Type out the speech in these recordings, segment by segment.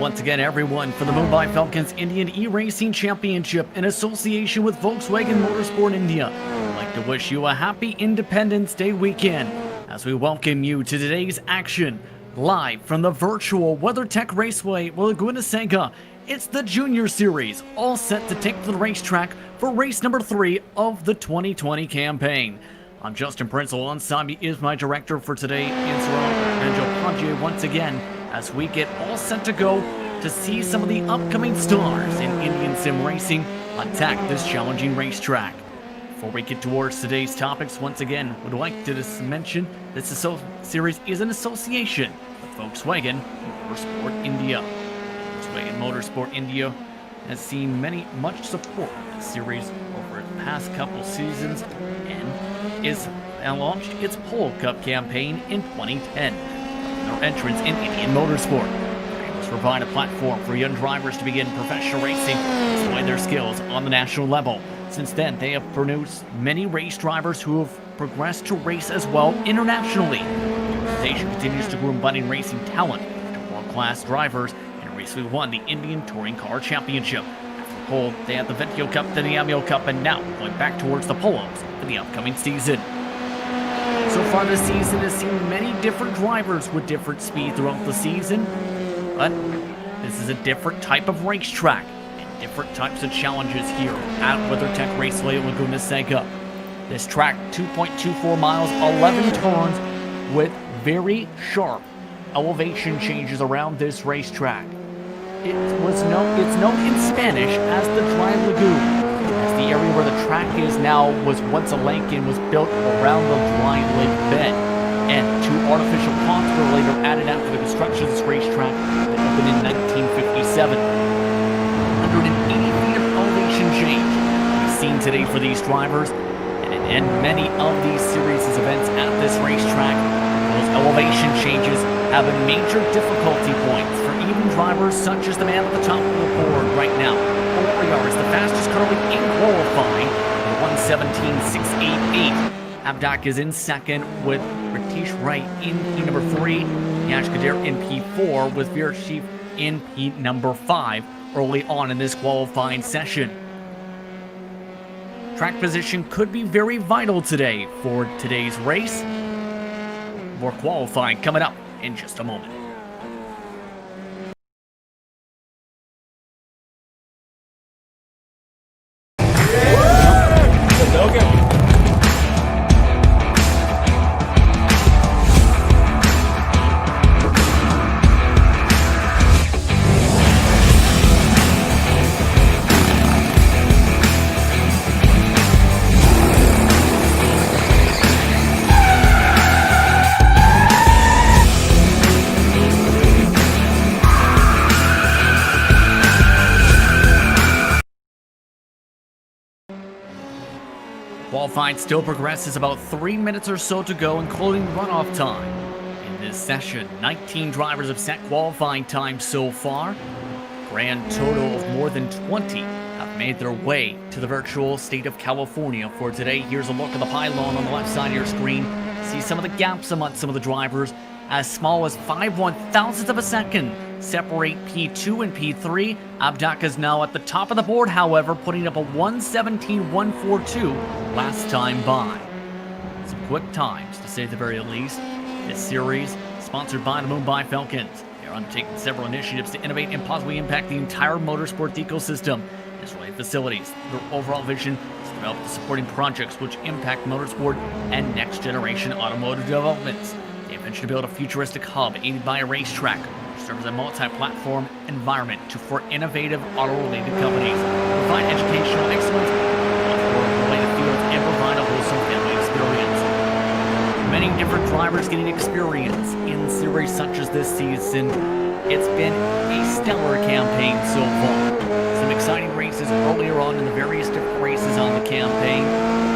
once again, everyone, for the Mumbai Falcons Indian eRacing Championship in association with Volkswagen Motorsport India. I'd like to wish you a happy Independence Day weekend as we welcome you to today's action. Live from the virtual WeatherTech Raceway, Laguna Seca, it's the Junior Series, all set to take to the racetrack for race number 3 of the 2020 campaign. I'm Justin Prince, alongside me is my director for today, Angel Pange, once again, as we get all set to go to see some of the upcoming stars in Indian sim racing attack this challenging racetrack. Before we get towards today's topics, once again, would like to just mention this series is an association with Volkswagen Motorsport India. Volkswagen Motorsport India has seen much support in this series over the past couple seasons and is launched its Pole Cup campaign in 2010. Their entrance in Indian motorsport. They must provide a platform for young drivers to begin professional racing and display their skills on the national level. Since then, they have produced many race drivers who have progressed to race as well internationally. The organization continues to groom budding racing talent to world-class drivers and recently won the Indian Touring Car Championship. After pole, they had the Ventio Cup, then the Amio Cup, and now going back towards the Polos for the upcoming season. So far this season has seen many different drivers with different speed throughout the season, but this is a different type of racetrack and different types of challenges here at WeatherTech Raceway Laguna Seca. This track, 2.24 miles, 11 turns with very sharp elevation changes around this racetrack. It's known in Spanish as the Dry Lagoon. The area where the track is now was once a lake and was built around the dry lake bed. And 2 artificial ponds were later added after the construction of this racetrack that opened in 1957. 180 feet of elevation change we've seen today for these drivers, and many of these series events at this racetrack, those elevation changes have been major difficulty points for even drivers such as the man at the top of the board right now. Is the fastest currently in qualifying at 1:17.688. Abdak is in second with Ratish Rai in P number 3, Yash Kadir in P4 with Veer Chief in P number 5 early on in this qualifying session. Track position could be very vital today for today's race. More qualifying coming up in just a moment. Qualifying still progresses, about 3 minutes or so to go, including runoff time. In this session, 19 drivers have set qualifying time so far. Grand total of more than 20 have made their way to the virtual state of California for today. Here's a look at the pylon on the left side of your screen. See some of the gaps amongst some of the drivers. As small as 5/1000ths of a second separate P2 and P3. Abdak is now at the top of the board, however, putting up a 1:17.142 last time by. Some quick times, to say the very least. This series, sponsored by the Mumbai Falcons. They're undertaking several initiatives to innovate and positively impact the entire motorsport ecosystem. Its related facilities. Their overall vision is to develop the supporting projects which impact motorsport and next-generation automotive developments. They venture to build a futuristic hub aided by a racetrack, which serves as a multi-platform environment for innovative auto-related companies, provide educational excellence, related fields, and provide a wholesome family experience. Many different drivers getting experience in series such as this season. It's been a stellar campaign so far. Some exciting races earlier on in the various different races on the campaign.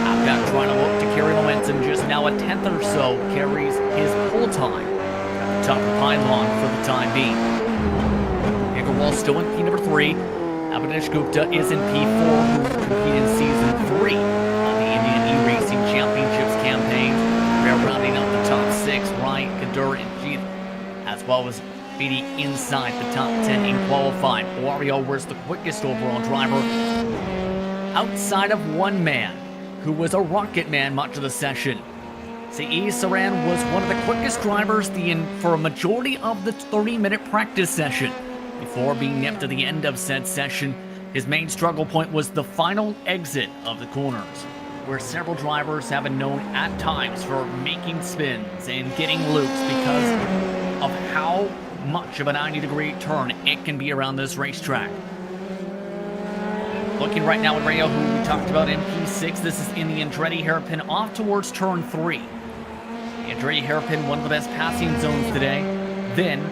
Abdak trying to look to carry momentum, just now a 10th or so carries his pole time at the top of the pylon for the time being. Agarwal still in P number 3. Abhinesh Gupta is in P4, who competed in Season 3 on the Indian eRacing Championships campaign. They're rounding out the top 6, Ryan, Kadur, and Jeet, as well as Beatty inside the top 10 in qualifying. Wario was the quickest overall driver outside of one man, who was a rocket man much of the session. Saran was one of the quickest drivers for a majority of the 30-minute practice session. Before being nipped at the end of said session, his main struggle point was the final exit of the corners, where several drivers have been known at times for making spins and getting loops because of how much of a 90-degree turn it can be around this racetrack. Looking right now at Rayo, who we talked about in P6, this is in the Andretti hairpin off towards turn 3. The Andretti hairpin, one of the best passing zones today. Then,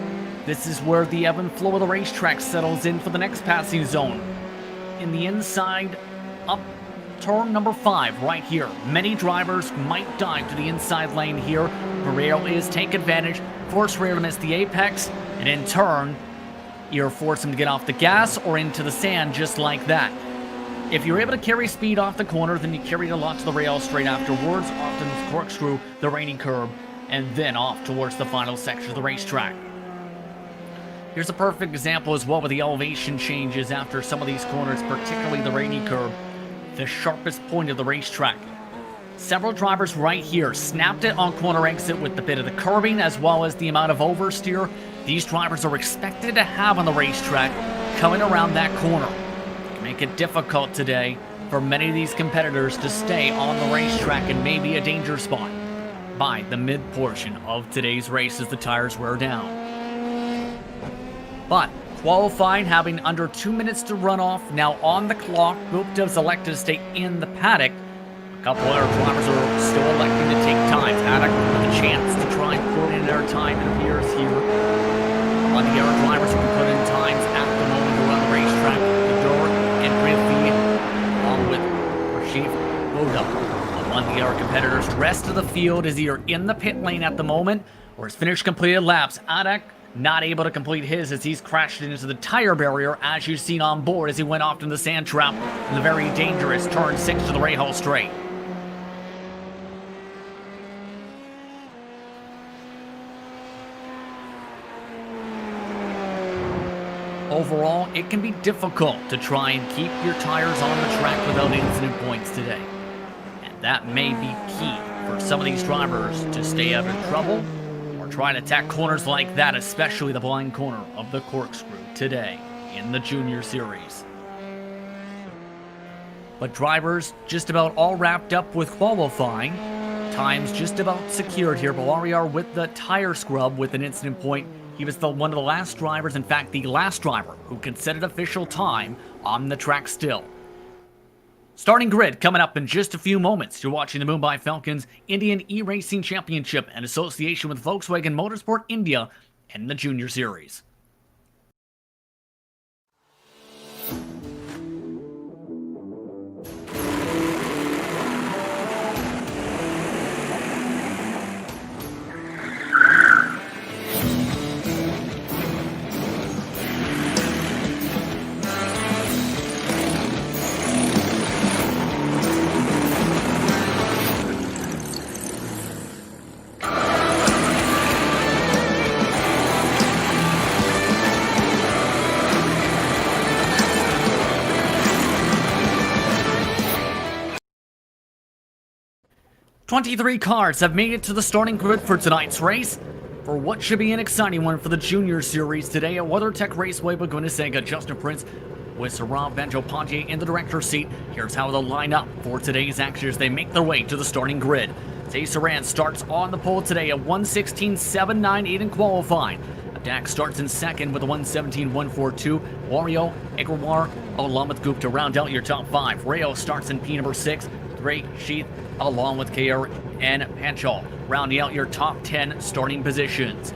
this is where the ebb and flow of the racetrack settles in for the next passing zone. In the inside, up turn number 5 right here. Many drivers might dive to the inside lane here. Rayo is take advantage, force Rayo to miss the apex, and in turn, you're forced him to get off the gas or into the sand just like that. If you're able to carry speed off the corner, then you carry it a lot to the rail straight afterwards, often corkscrew the rainy curb, and then off towards the final section of the racetrack. Here's a perfect example as well with the elevation changes after some of these corners, particularly the rainy curb, the sharpest point of the racetrack. Several drivers right here snapped it on corner exit with the bit of the curbing as well as the amount of oversteer these drivers are expected to have on the racetrack coming around that corner. Make it difficult today for many of these competitors to stay on the racetrack and maybe a danger spot by the mid portion of today's race as the tires wear down. But qualifying, having under 2 minutes to run off, now on the clock. Gupta's elected to stay in the paddock. A couple other drivers are still electing to take time. Paddock with a chance to try and put in their time, it appears here. On the other drivers who can put in times at the moment around the racetrack. Along with Rashif Boda. Among the other competitors, the rest of the field is either in the pit lane at the moment or has finished completed laps. Adak not able to complete his as he's crashed into the tire barrier, as you've seen on board as he went off in the sand trap in the very dangerous turn 6 to the Rahal Straight. Overall, it can be difficult to try and keep your tires on the track without incident points today. And that may be key for some of these drivers to stay out of trouble or try to attack corners like that, especially the blind corner of the corkscrew today in the Junior Series. But drivers just about all wrapped up with qualifying. Times just about secured here. Balaria with the tire scrub with an incident point. He was one of the last drivers, in fact, the last driver who can set an official time on the track still. Starting grid coming up in just a few moments. You're watching the Mumbai Falcons Indian eRacing Championship in association with Volkswagen Motorsport India and the Junior Series. "23 cars have made it to the starting grid for tonight's race for what should be an exciting one for the Junior Series today at WeatherTech Raceway, Bagunasega. Justin Prince with Saurav Bandyopadhyay in the director's seat. Here's how they'll line up for today's action as they make their way to the starting grid. Saran starts on the pole today at 1:16.798 in qualifying. Dak starts in second with a 1:17.142. Wario, Agrawal, along with Gupta round out your top 5. Rayo starts in P number 6. Ray Sheath along with KR and Panchal, rounding out your top 10 starting positions.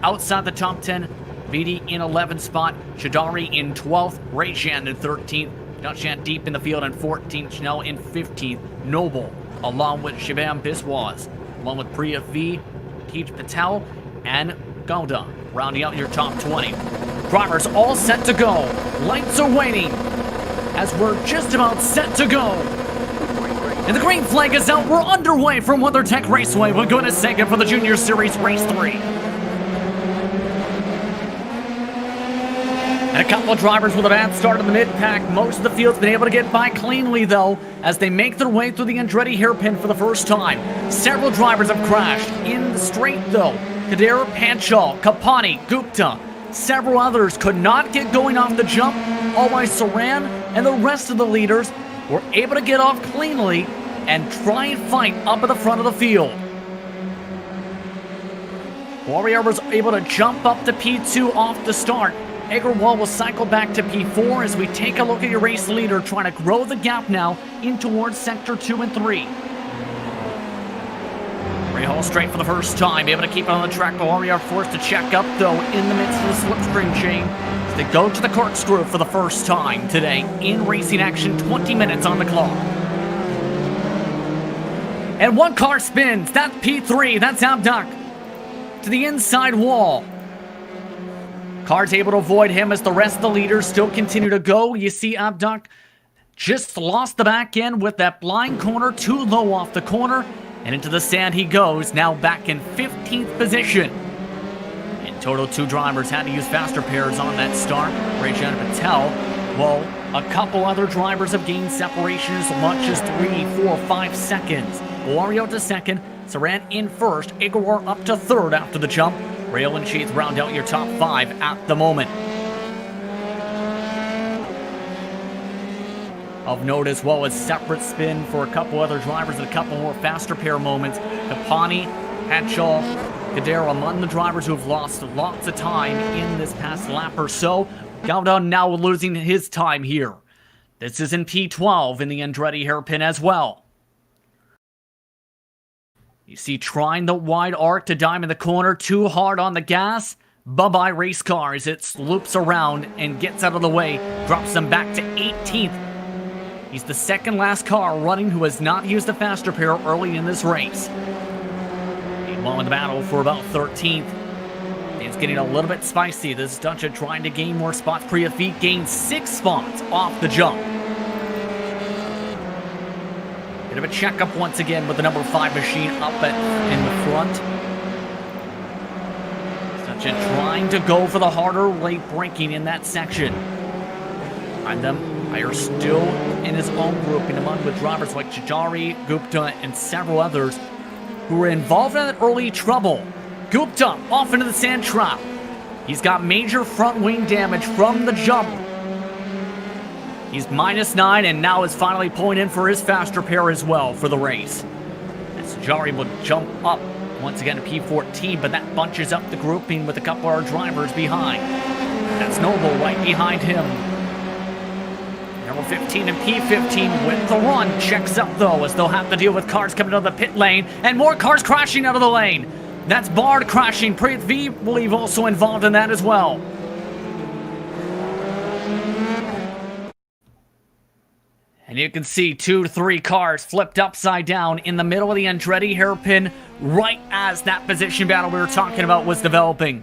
Outside the top 10, Vidi in 11th spot, Shadari in 12th, Rajan in 13th, Dachshund deep in the field in 14th, Chanel in 15th, Noble, along with Shivam Biswas, along with Priya V, Tej Patel, and Gauda, rounding out your top 20. Drivers all set to go. Lights are waiting as we're just about set to go. And the green flag is out. We're underway from WeatherTech Raceway. We're going to second for the Junior Series Race 3. And a couple of drivers with a bad start in the mid-pack. Most of the field's been able to get by cleanly, though, as they make their way through the Andretti hairpin for the first time. Several drivers have crashed. In the straight, though, Kader, Panchal, Kapani, Gupta. Several others could not get going off the jump. Always Saran and the rest of the leaders were able to get off cleanly and try and fight up at the front of the field. Warrior was able to jump up to P2 off the start. Agrawal will cycle back to P4 as we take a look at your race leader trying to grow the gap now in towards sector 2 and 3. Rahal straight for the first time, able to keep it on the track. Warrior forced to check up though in the midst of the slipstream chain as they go to the corkscrew for the first time today in racing action. 20 minutes on the clock. And one car spins. That's P3. That's Abduck to the inside wall. Car's able to avoid him as the rest of the leaders still continue to go. You see Abduck just lost the back end with that blind corner, too low off the corner, and into the sand he goes, now back in 15th position. In total, 2 drivers had to use faster pairs on that start. Rajan Patel, well, a couple other drivers have gained separation as much as 3, 4, 5 seconds. Wario to second, Saran in first, Igor up to third after the jump. Rail and Sheath round out your top 5 at the moment. Of note as well as separate spin for a couple other drivers and a couple more faster pair moments. Kapani, Hatchall, Kader among the drivers who have lost lots of time in this past lap or so. Gauda now losing his time here. This is in P12 in the Andretti hairpin as well. You see trying the wide arc to dime in the corner, too hard on the gas. Bye-bye race car as it loops around and gets out of the way, drops them back to 18th. He's the second last car running who has not used a faster pair early in this race. Meanwhile in the battle for about 13th. It's getting a little bit spicy. This is Dutcha trying to gain more spots. Priyafeet gains 6 spots off the jump. Bit of a checkup once again with the number 5 machine up in the front. Dutcha trying to go for the harder late braking in that section. Behind them, Iyer still in his own grouping among with drivers like Chajari, Gupta, and several others who were involved in that early trouble. Gupta off into the sand trap. He's got major front wing damage from the jump. He's -9 and now is finally pulling in for his faster pair as well for the race. As Chajari will jump up once again to P14, but that bunches up the grouping with a couple of our drivers behind. That's Noble right behind him. Number 15 and P15 with the run. Checks up though as they'll have to deal with cars coming out of the pit lane and more cars crashing out of the lane. That's Bard crashing. Prithvi, I believe, also involved in that as well. And you can see 2 to 3 cars flipped upside down in the middle of the Andretti hairpin right as that position battle we were talking about was developing.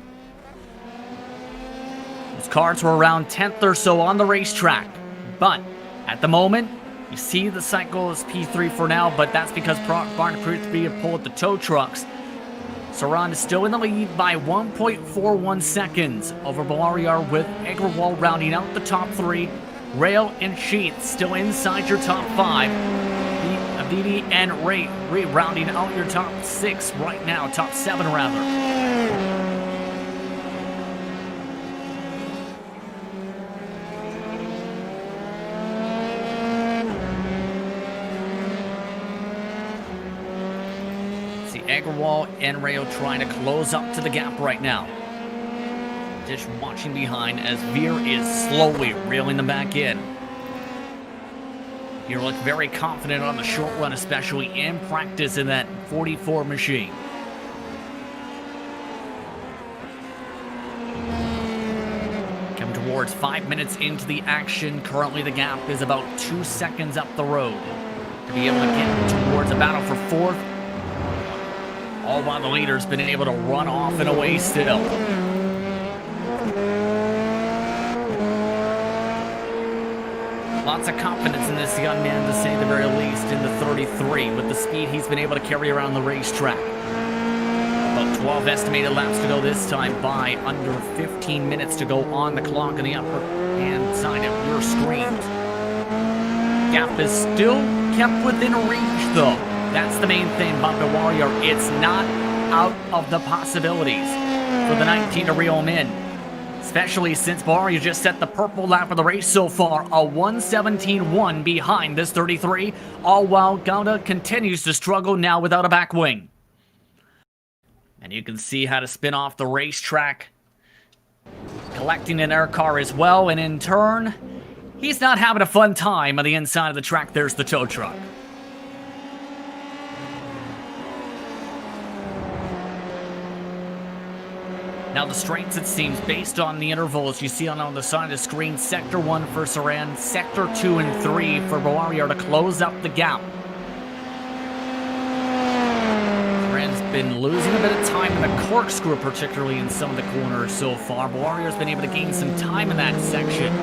Those cars were around 10th or so on the racetrack. But at the moment, you see the cycle is P3 for now, but that's because Barn Prithvi have pulled the tow trucks. Saran is still in the lead by 1.41 seconds over Balariar with Agrawal rounding out the top 3. Rail and Sheath still inside your top 5. Avidi and Ray rounding out your top 6 right now, top 7 rather. See Agrawal and Rayo trying to close up to the gap right now. Dish watching behind as Veer is slowly reeling them back in. You look very confident on the short run, especially in practice in that 44 machine. Coming towards 5 minutes into the action. Currently the gap is about 2 seconds up the road to be able to get towards a battle for 4th. All while the leader's been able to run off and away still. Lots of confidence in this young man, to say the very least, in the 33 with the speed he's been able to carry around the racetrack. About 12 estimated laps to go this time by under 15 minutes to go on the clock on the upper hand side of your screen. Gap is still kept within reach though. That's the main thing about the Warrior. It's not out of the possibilities for the 19 to reel him in. Especially since Warrior just set the purple lap of the race so far, a 1:17.1 behind this 33, all while Gouda continues to struggle now without a back wing. And you can see how to spin off the racetrack, collecting an air car as well, and in turn, he's not having a fun time on the inside of the track. There's the tow truck. Now the straights, it seems, based on the intervals you see on the side of the screen, Sector 1 for Saran, Sector 2 and 3 for Warrior to close up the gap. Saran's been losing a bit of time in the corkscrew, particularly in some of the corners so far. Warrior's been able to gain some time in that section.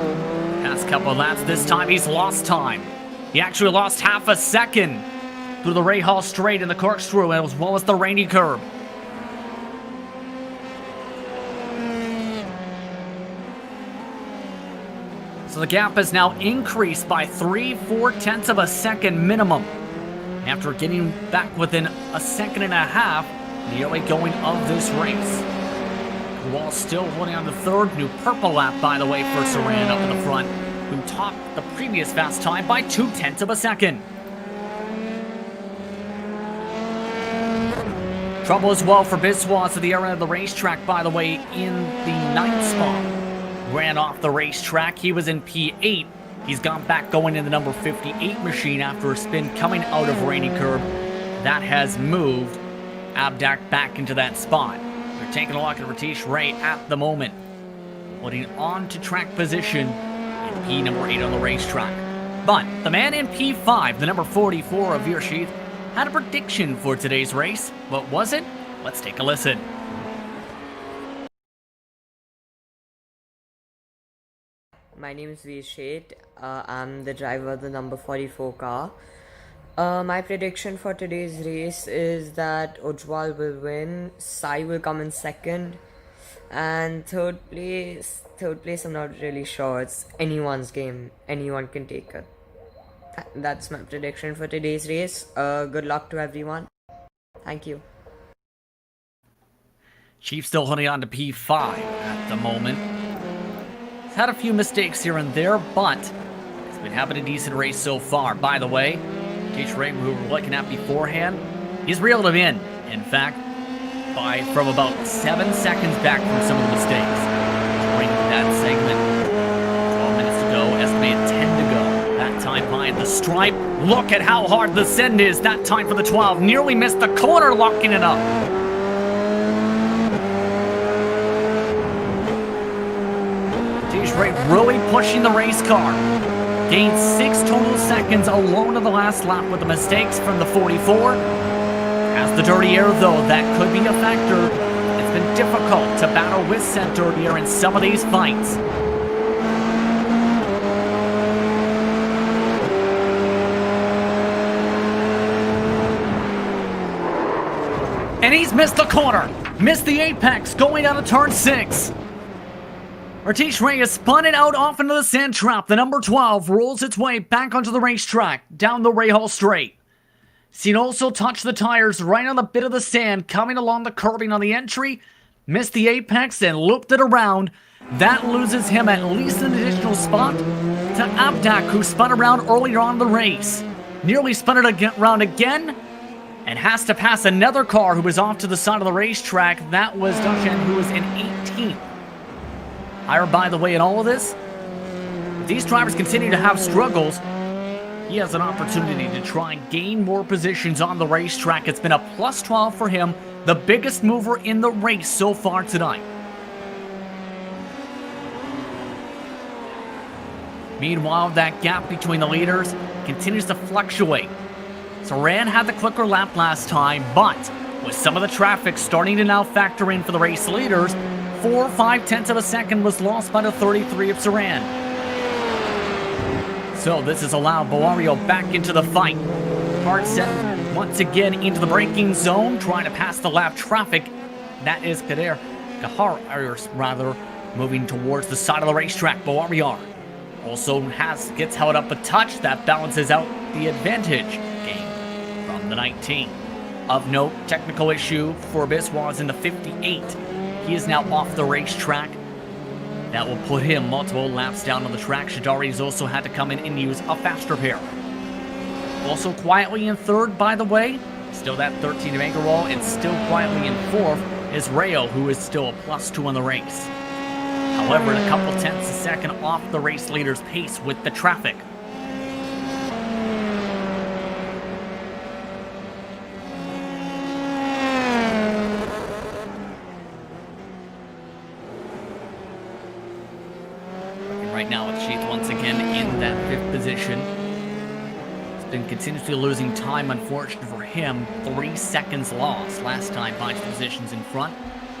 Past couple of laps, this time he's lost time. He actually lost half a second through the Ray Hall straight in the corkscrew, as well as the rainy curb. So the gap is now increased by 3/4 of a second minimum. After getting back within a second and a half in the early going of this race. While still holding on the third, new purple lap, by the way, for Saran up in the front, who topped the previous fast time by 0.2 of a second. Trouble as well for Biswas at the area of the racetrack, by the way, in the 9th spot. Ran off the racetrack. He was in P8. He's gone back going in the number 58 machine after a spin coming out of rainy curb. That has moved Abdak back into that spot. We're taking a look at Ratish Ray at the moment, holding on to track position in P number 8 on the racetrack. But the man in P5, the number 44 of your sheath, had a prediction for today's race. What was it? Let's take a listen. My name is Vishet. I'm the driver of the number 44 car. My prediction for today's race is that Ujjwal will win, Sai will come in second, and third place I'm not really sure. It's anyone's game. Anyone can take it. That's my prediction for today's race. Good luck to everyone. Thank you. Chief still holding on to P5 at the moment. Had a few mistakes here and there, but he's been having a decent race so far. By the way, Ratish Ray, who we were looking at beforehand, he's reeled him in fact, from about 7 seconds back from some of the mistakes. During that segment, 12 minutes to go, estimated 10 to go. That time behind the stripe. Look at how hard the send is. That time for the 12. Nearly missed the corner, locking it up. Ray really pushing the race car. Gained 6 total seconds alone in the last lap with the mistakes from the 44. As the dirty air, though, that could be a factor. It's been difficult to battle with center here in some of these fights. And he's missed the corner. Missed the apex going out of turn 6. Ratish Ray has spun it out off into the sand trap. The number 12 rolls its way back onto the racetrack, down the Ray Hall straight. Seen also touch the tires right on the bit of the sand coming along the curbing on the entry. Missed the apex and looped it around. That loses him at least an additional spot to Abdak, who spun around earlier on in the race. Nearly spun it around again and has to pass another car who was off to the side of the racetrack. That was Dashan, who was in 18th. Higher, by the way, in all of this, if these drivers continue to have struggles, he has an opportunity to try and gain more positions on the racetrack. It's been a plus 12 for him, the biggest mover in the race so far tonight. Meanwhile, that gap between the leaders continues to fluctuate. Saran had the quicker lap last time, but with some of the traffic starting to now factor in for the race leaders, 4/5 of a second was lost by the 33 of Saran. So this has allowed Bolario back into the fight. Hard set once again into the braking zone, trying to pass the lap traffic that is Kahar, moving towards the side of the racetrack. Boariar also gets held up a touch. That balances out the advantage gained from the 19. Of note, technical issue for Biswas in the 58. He is now off the racetrack. That will put him multiple laps down on the track. Shadari's also had to come in and use a faster pair. Also quietly in third, by the way, still that 13 to anchor roll, and still quietly in fourth is Rayo, who is still a +2 on the race. However, a couple tenths a second off the race leader's pace with the traffic. Right now with Sheath once again in that 5th position. He's been continuously losing time, unfortunately for him. 3 seconds lost last time, 5 positions in front.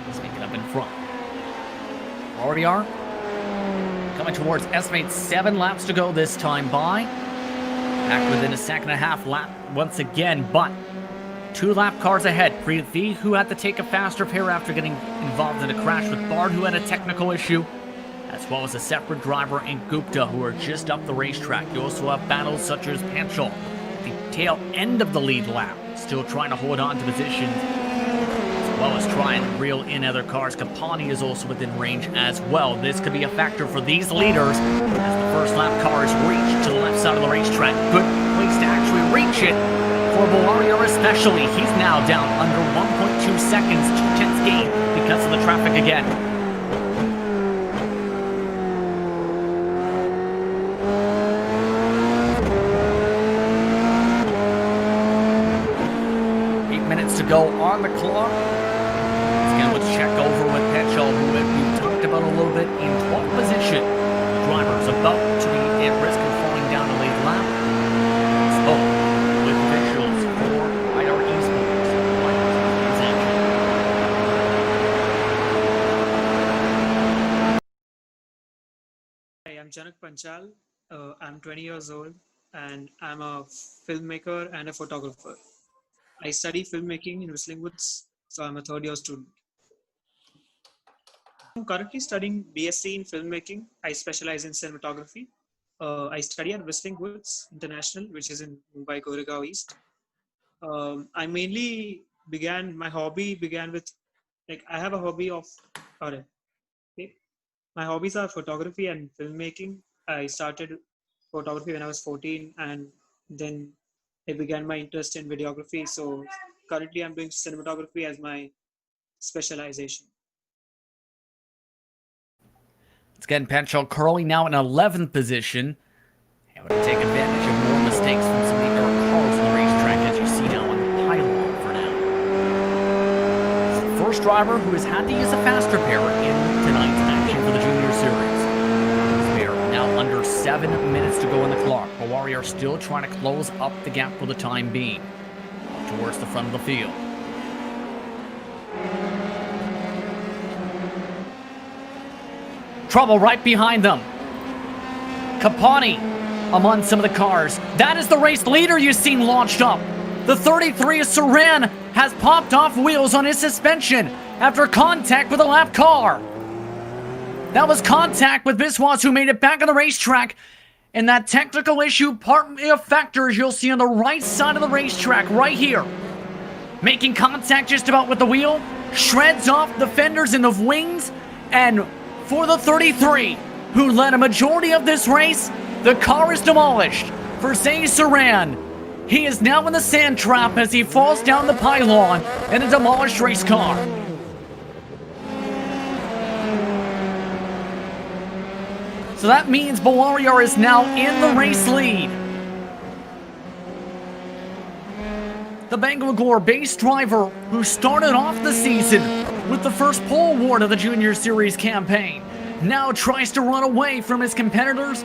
Let's make it up in front. Already are coming towards estimated 7 laps to go this time by. Back within a second and a half lap once again, but 2 lap cars ahead. Prithvi, who had to take a faster pair after getting involved in a crash with Bard, who had a technical issue, as well as a separate driver in Gupta, who are just up the racetrack. You also have battles such as Panchal, the tail end of the lead lap, still trying to hold on to positions, as well as trying to reel in other cars. Kapani is also within range as well. This could be a factor for these leaders as the first lap cars reach to the left side of the racetrack. Good place to actually reach it for Bolario especially. He's now down under 1.2 seconds, 2/10 gain because of the traffic again. To go on the clock. Again, let's check over with Petchel, who we talked about a little bit in 12th position. Drivers about to be at risk of falling down a late lap. Spoke with officials for IR Esports. Hi, I'm Janak Panchal. I'm 20 years old and I'm a filmmaker and a photographer. I study filmmaking in Whistling Woods, so I'm a 3rd-year student. I'm currently studying BSc in filmmaking. I specialize in cinematography. I study at Whistling Woods International, which is in Mumbai, Goregaon East. My hobby began with, I have a hobby of, my hobbies are photography and filmmaking. I started photography when I was 14, and then I began my interest in videography. So currently I'm doing cinematography as my specialization. It's again Panchal currently now in 11th position. Able to take advantage of more mistakes from some of the other cars on the racetrack, as you see now on the pylon for now. It's the first driver who has had to use a faster pair in tonight's action for the Junior Series. Under 7 minutes to go on the clock. Hawari are still trying to close up the gap for the time being towards the front of the field. Trouble right behind them. Kapani among some of the cars. That is the race leader you've seen launched up. The 33 of Saran has popped off wheels on his suspension after contact with a lap car. That was contact with Biswas, who made it back on the racetrack. And that technical issue, part of factors you'll see on the right side of the racetrack, right here. Making contact just about with the wheel, shreds off the fenders and the wings. And for the 33, who led a majority of this race, the car is demolished. For Zay Saran, he is now in the sand trap as he falls down the pylon in a demolished race car. So that means Bawariar is now in the race lead. The Bangalore based driver who started off the season with the first pole award of the Junior Series campaign now tries to run away from his competitors.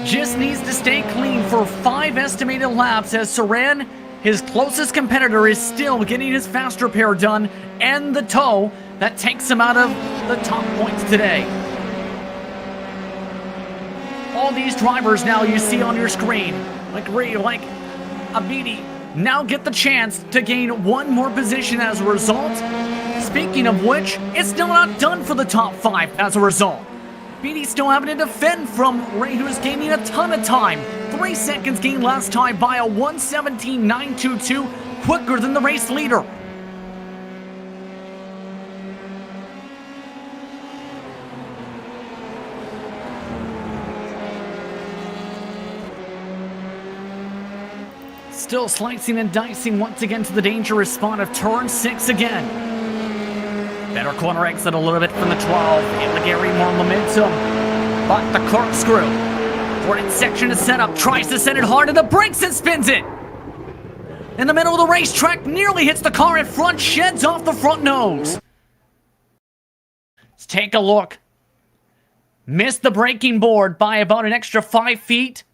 Just needs to stay clean for 5 estimated laps as Saran, his closest competitor, is still getting his faster pair done and the tow that takes him out of the top points today. All these drivers now you see on your screen, like Abidi, now get the chance to gain 1 more position as a result. speaking of which, it's still not done for the top 5 as a result. BD still having to defend from Ray, who's gaining a ton of time. 3 seconds gained last time by a 1:17.922, quicker than the race leader. Still slicing and dicing once again to the dangerous spot of turn 6 again. Better corner exit a little bit from the 12. Illigary more momentum. But the corkscrew. Ported section is set up. Tries to send it hard to the brakes and spins it. In the middle of the racetrack. Nearly hits the car in front. Sheds off the front nose. Let's take a look. Missed the braking board by about an extra 5 feet.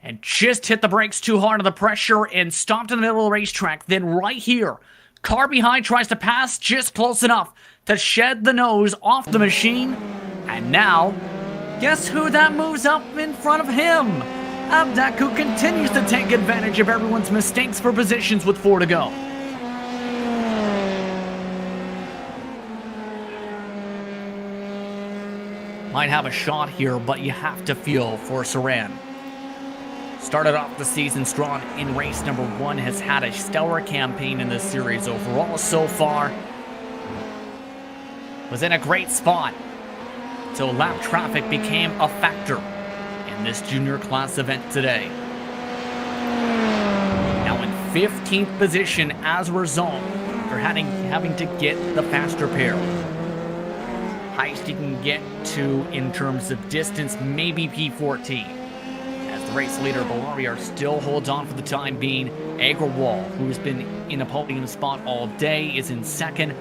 And just hit the brakes too hard on the pressure and stopped in the middle of the racetrack. Then right here, car behind tries to pass just close enough to shed the nose off the machine. And now, guess who that moves up in front of him? Abdak, who continues to take advantage of everyone's mistakes for positions with 4 to go. Might have a shot here, but you have to feel for Saran. Started off the season strong in race number 1, has had a stellar campaign in this series overall so far. Was in a great spot until lap traffic became a factor in this junior class event today. Now in 15th position as a result, they're having to get the faster pair. Highest you can get to in terms of distance, maybe P14. Race leader Balaria still holds on for the time being. Agrawal, who's been in a podium spot all day, is in second.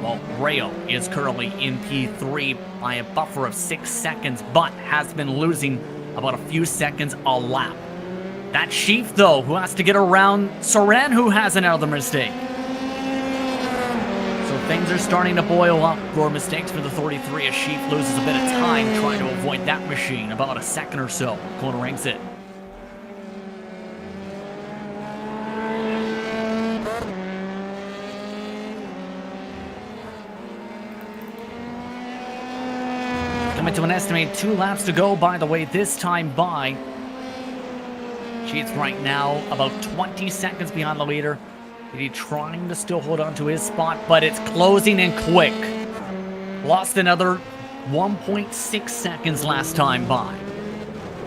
Well, Rayo is currently in P3 by a buffer of 6 seconds, but has been losing about a few seconds a lap. That's Sheaf, though, who has to get around Saran, who has another mistake. So things are starting to boil up for mistakes for the 33 as Sheaf loses a bit of time trying to avoid that machine. About a second or so. Corner exit. Coming to an estimated 2 laps to go, by the way, this time by. She's right now about 20 seconds behind the leader. He's trying to still hold on to his spot, but it's closing in quick. Lost another 1.6 seconds last time by.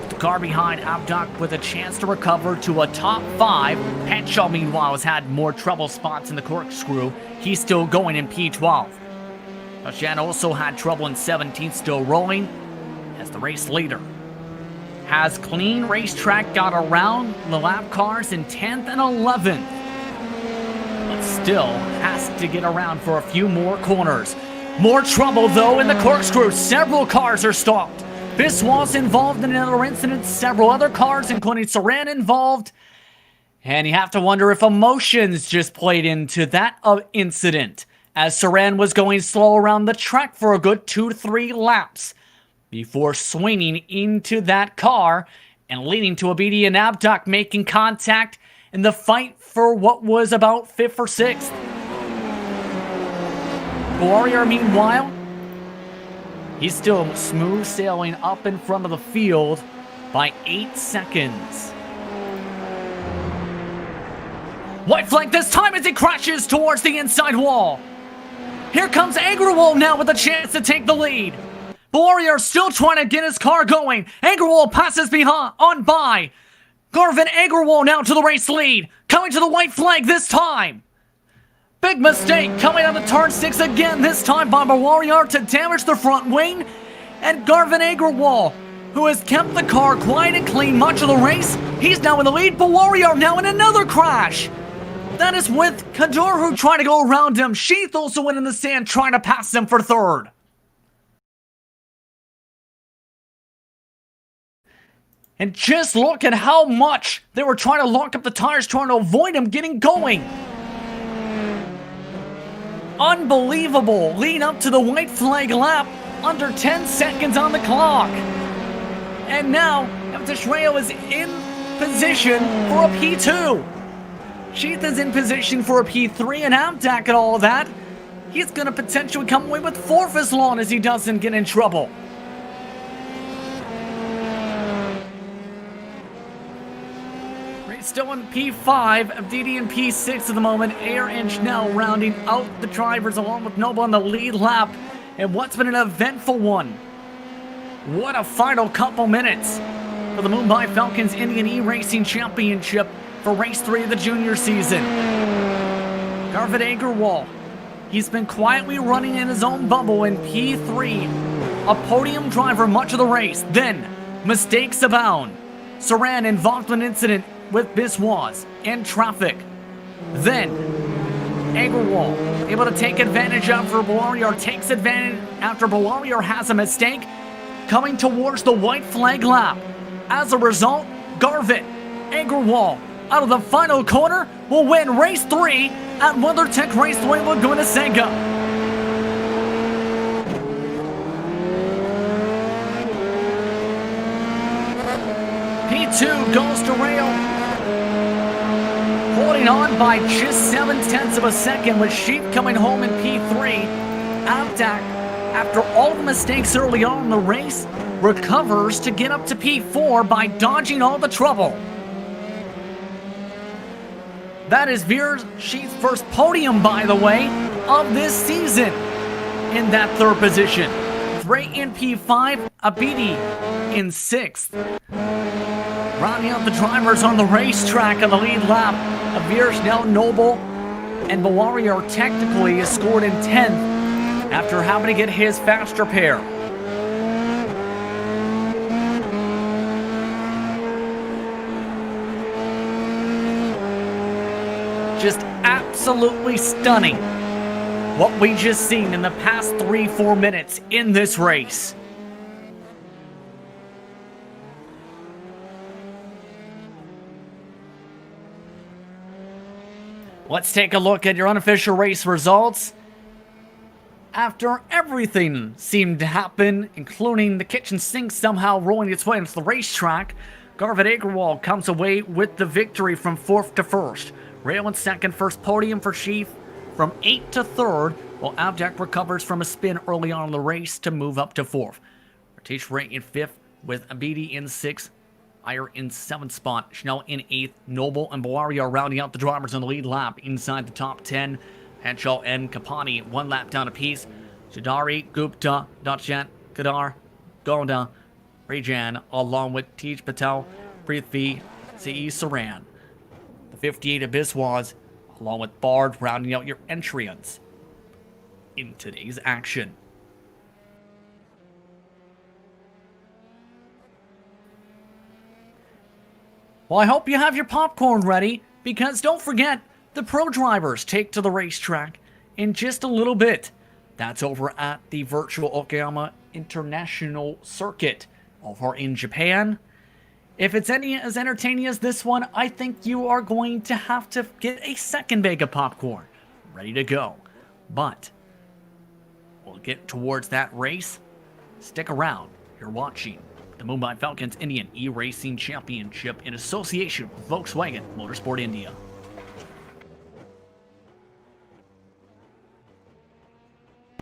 The car behind Abdak with a chance to recover to a top 5. Henshaw, meanwhile, has had more trouble spots in the corkscrew. He's still going in P12. Hashan also had trouble in 17th, still rolling as the race leader. Has clean racetrack, got around the lap cars in 10th and 11th. But still has to get around for a few more corners. More trouble, though, in the corkscrew. Several cars are stopped. Biswal's involved in another incident. Several other cars, including Saran, involved. And you have to wonder if emotions just played into that incident, as Saran was going slow around the track for a good 2 to 3 laps before swinging into that car and leading to a BD and Abdak making contact in the fight for what was about 5th or 6th. Warrior, meanwhile, he's still smooth sailing up in front of the field by 8 seconds. White flag this time as he crashes towards the inside wall. Here comes Agrawal now with a chance to take the lead. Warrior still trying to get his car going. Agrawal passes on by. Garvin Agrawal now to the race lead. Coming to the white flag this time. Big mistake coming out of turn 6 again, this time by Warrior to damage the front wing. And Garvin Agrawal, who has kept the car quiet and clean much of the race, he's now in the lead, but Warrior now in another crash. That is with Kador, who tried to go around him. Sheath also went in the sand trying to pass him for 3rd. And just look at how much they were trying to lock up the tires, trying to avoid him getting going. Unbelievable. Lead up to the white flag lap. Under 10 seconds on the clock. And now, Shreya is in position for a P2. Sheath is in position for a P3, and Abdak and all of that He's going to potentially come away with 4th as long as he doesn't get in trouble. Race still in P5, Abdidi in P6 at the moment. Air and Schnell rounding out the drivers along with Noble on the lead lap. And what's been an eventful one. What a final couple minutes for the Mumbai Falcons Indian eRacing Championship for race 3 of the junior season. Garvit Agarwal, he's been quietly running in his own bubble in P3, a podium driver much of the race. Then, mistakes abound. Saran involved in an incident with Biswas and traffic. Then, Agarwal able to take advantage after Bawariar takes advantage after Bawariar has a mistake coming towards the white flag lap. As a result, Garvit Agarwal out of the final corner will win race 3 at WeatherTech Raceway Laguna Seca. P2 goes to rail. Holding on by just 7/10 of a second with Sheep coming home in P3. Abdak, after all the mistakes early on in the race, recovers to get up to P4 by dodging all the trouble. That is Veer Sheep's first podium, by the way, of this season in that 3rd position. Ray in P5, Abidi in 6th. Rounding out the drivers on the racetrack on the lead lap, Veer Schnell, Noble, and Bawariar technically is scored in 10th after having to get his faster pair. Just absolutely stunning what we just seen in the past 3-4 minutes in this race. Let's take a look at your unofficial race results. After everything seemed to happen, including the kitchen sink somehow rolling its way into the racetrack, Garvit Agarwal comes away with the victory from 4th to 1st. Rail in 2nd, first podium for Sheaf from 8th to 3rd, while Abdak recovers from a spin early on in the race to move up to 4th. Ratish Ray in 5th, with Abidi in 6th, Iyer in 7th spot, Schnell in 8th, Noble and Bawariar rounding out the drivers on the lead lap inside the top 10. Hanchal and Kapani 1 lap down apiece. Jadari, Gupta, Dachant, Kadar, Gonda, Rajan, along with Tej Patel, Prithvi, C.E. Saran. The 58 of Biswas, along with Bard, rounding out your entrants in today's action. Well, I hope you have your popcorn ready, because don't forget, the pro drivers take to the racetrack in just a little bit. That's over at the virtual Okayama International Circuit over in Japan. If it's any as entertaining as this one, I think you are going to have to get a second bag of popcorn ready to go. But we'll get towards that race. Stick around. You're watching the Mumbai Falcons Indian eRacing Championship in association with Volkswagen Motorsport India.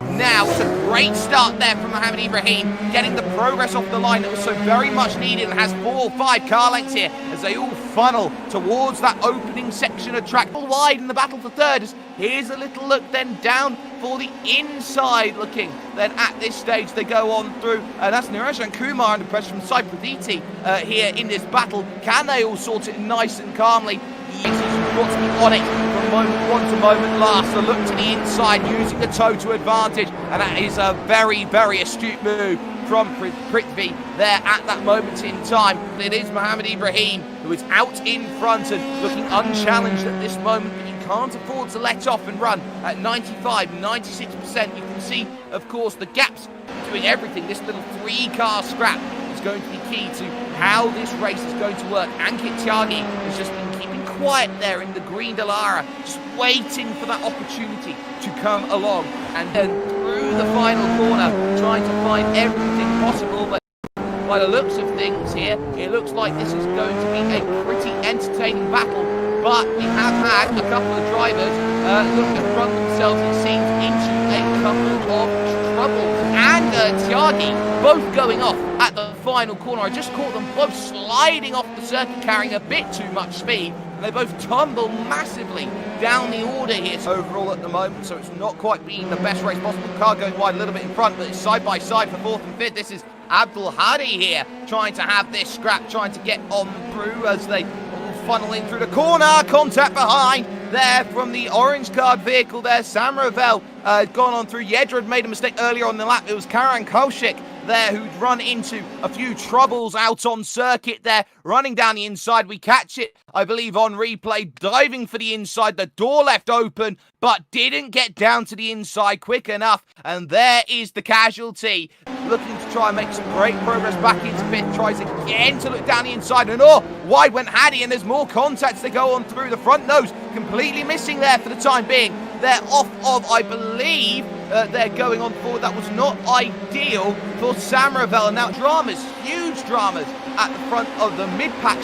Now, it's a great start there from Mohamed Ibrahim, getting the progress off the line that was so very much needed, and has 4 or 5 car lengths here as they all funnel towards that opening section of track. Wide in the battle for 3rd. Here's a little look then down for the inside looking. Then at this stage they go on through, and that's Nirajan Kumar under pressure from Saipraditi here in this battle. Can they all sort it nice and calmly? Yes, he's got to be on it from moment 1 to moment last. A look to the inside, using the toe to advantage, and that is a very, very astute move from Prithvi there at that moment in time. It is Mohamed Ibrahim who is out in front and looking unchallenged at this moment, but you can't afford to let off and run at 95, 96%. You can see, of course, the gaps doing everything. This little 3-car scrap is going to be key to how this race is going to work. Ankit Tyagi has just been keeping quiet there in the green Dallara, just waiting for that opportunity to come along, and then through the final corner, trying to find everything possible. But by the looks of things here, it looks like this is going to be a pretty entertaining battle but we have had a couple of drivers look to run themselves, it seems, into a couple of troubles. And Tyagi both going off at the final corner. I just caught them both sliding off the circuit, carrying a bit too much speed. And they both tumble massively down the order here overall at the moment, so it's not quite been the best race possible. Car going wide a little bit in front, but it's side by side for 4th and 5th. This is Abdul Hadi here, trying to have this scrap, trying to get on through as they all funnel in through the corner. Contact behind there from the orange card vehicle there. Sam Ravel gone on through. Yedra had made a mistake earlier on the lap. It was Karan Koshik there who'd run into a few troubles out on circuit there, running down the inside. We catch it, I believe, on replay, diving for the inside, the door left open, but didn't get down to the inside quick enough, and there is the casualty. Looking to try and make some great progress back into 5th, tries again to look down the inside, and wide went Hadi, and there's more contacts that go on through the front nose, completely missing there for the time being. They're off of, I believe, they're going on forward. That was not ideal for Sam Ravel, and now dramas, huge dramas at the front of the mid-pack,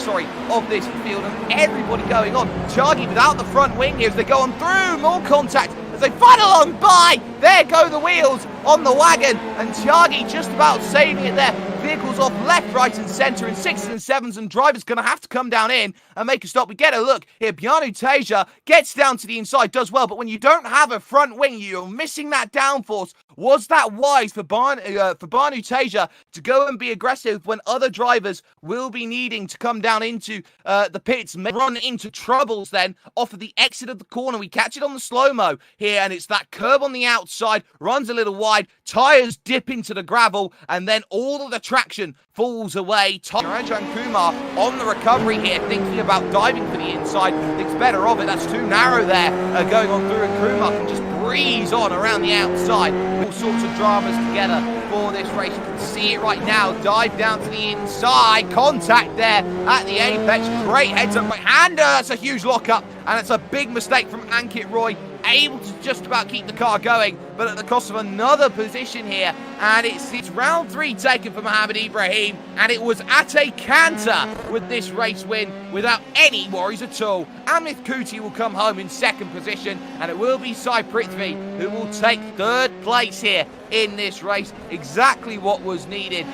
of this field, and everybody going on. Tyagi without the front wing here as they go on through, more contact as they funnel on by. There go the wheels on the wagon, and Tyagi just about saving it there. Vehicles off left, right and centre in 6s and 7s, and drivers going to have to come down in and make a stop. We get a look here. Bjanu Teja gets down to the inside, does well, but when you don't have a front wing, you're missing that downforce. Was that wise for Banu Teja to go and be aggressive when other drivers will be needing to come down into the pits, run into troubles then off of the exit of the corner? We catch it on the slow-mo here, and it's that curb on the outside, runs a little wide, tyres dip into the gravel, and then all of the traction falls away. Rajan Kumar on the recovery here, thinking about diving for the inside, thinks better of it. That's too narrow there, going on through, and Kumar can just breeze on around the outside. All sorts of dramas together for this race. You can see it right now. Dive down to the inside. Contact there at the apex. Great heads up right hander. That's a huge lockup, and it's a big mistake from Ankit Roy. Able to just about keep the car going, but at the cost of another position here. And it's round 3 taken for Mohammed Ibrahim, and it was at a canter with this race win without any worries at all. Amit Kuti will come home in 2nd position, and it will be Sai Prithvi who will take 3rd place here in this race. Exactly what was needed.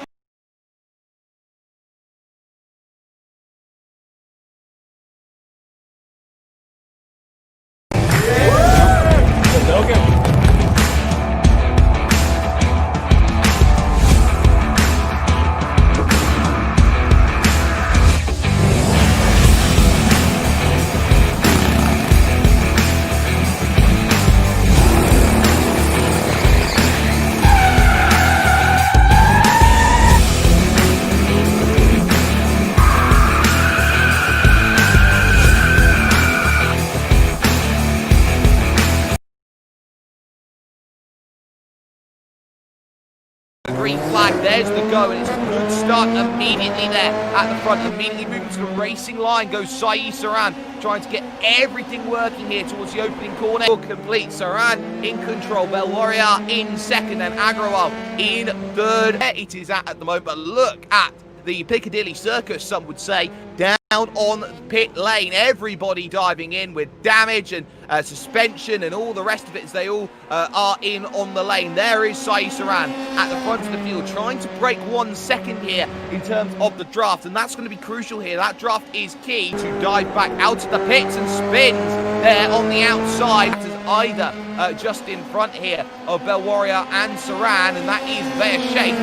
Green flag, there's the go, and it's a good start immediately there at the front. Immediately moving to the racing line goes Sai Saran, trying to get everything working here towards the opening corner. Complete. Saran in control, Bell Warrior in 2nd, and Agrawal in 3rd. It is at the moment, but look at the Piccadilly Circus, some would say, down on pit lane. Everybody diving in with damage and suspension and all the rest of it as they all are in on the lane. There is Sai Saran at the front of the field, trying to break 1 second here in terms of the draft, and that's going to be crucial here. That draft is key to dive back out of the pits, and spins there on the outside. Either just in front here of Bell Warrior and Saran, and that is Veer Sheikh,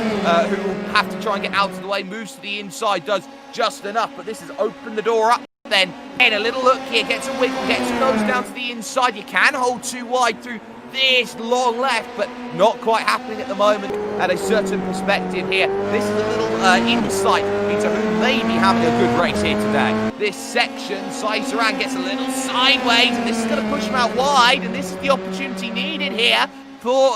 who will have to try and get out of the way. Moves to the inside, does just enough, but this has opened the door up then. And a little look here, gets a wiggle, gets nose down to the inside. You can hold too wide through this long left, but not quite happening at the moment at a certain perspective here. This is a little insight into who may be having a good race here today. This section, Sai Saran gets a little sideways, and this is going to push him out wide, and this is the opportunity needed here for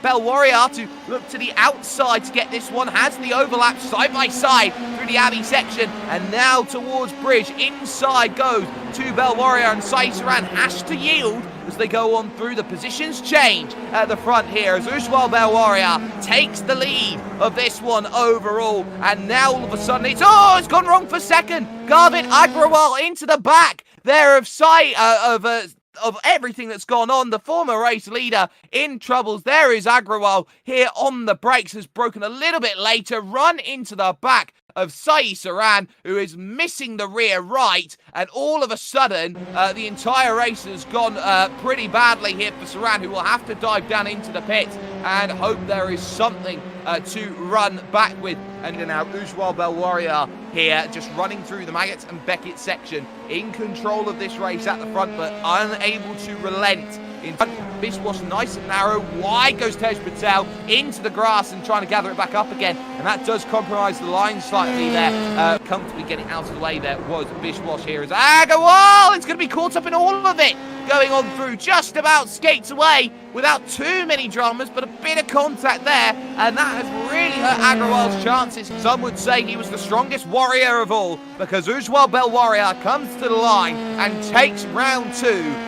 Bell Warrior to look to the outside to get this one. Has the overlap side by side through the Abbey section, and now towards Bridge. Inside goes to Bell Warrior, and Sai Saran has to yield as they go on through. The positions change at the front here as Ujwal Bell Warrior takes the lead of this one overall, and now all of a sudden it's gone wrong for 2nd. Garvin Agrawal into the back. there of sight of everything that's gone on. The former race leader in troubles. There is Agrawal here on the brakes, has broken a little bit later, run into the back of Sai Saran, who is missing the rear right, and all of a sudden, the entire race has gone pretty badly here for Saran, who will have to dive down into the pit and hope there is something to run back with. And now Ujwal Belwaria here, just running through the Maggots and Beckett section, in control of this race at the front, but unable to relent. In front, Biswash nice and narrow, wide goes Tej Patel into the grass and trying to gather it back up again, and that does compromise the line slightly there. Comfortably getting out of the way there was Biswash here as Agarwal. It's going to be caught up in all of it, going on through, just about skates away without too many dramas, but a bit of contact there, and that has really hurt Agrawal's chances. Some would say he was the strongest warrior of all, because Ujwal Belwaria comes to the line and takes round 2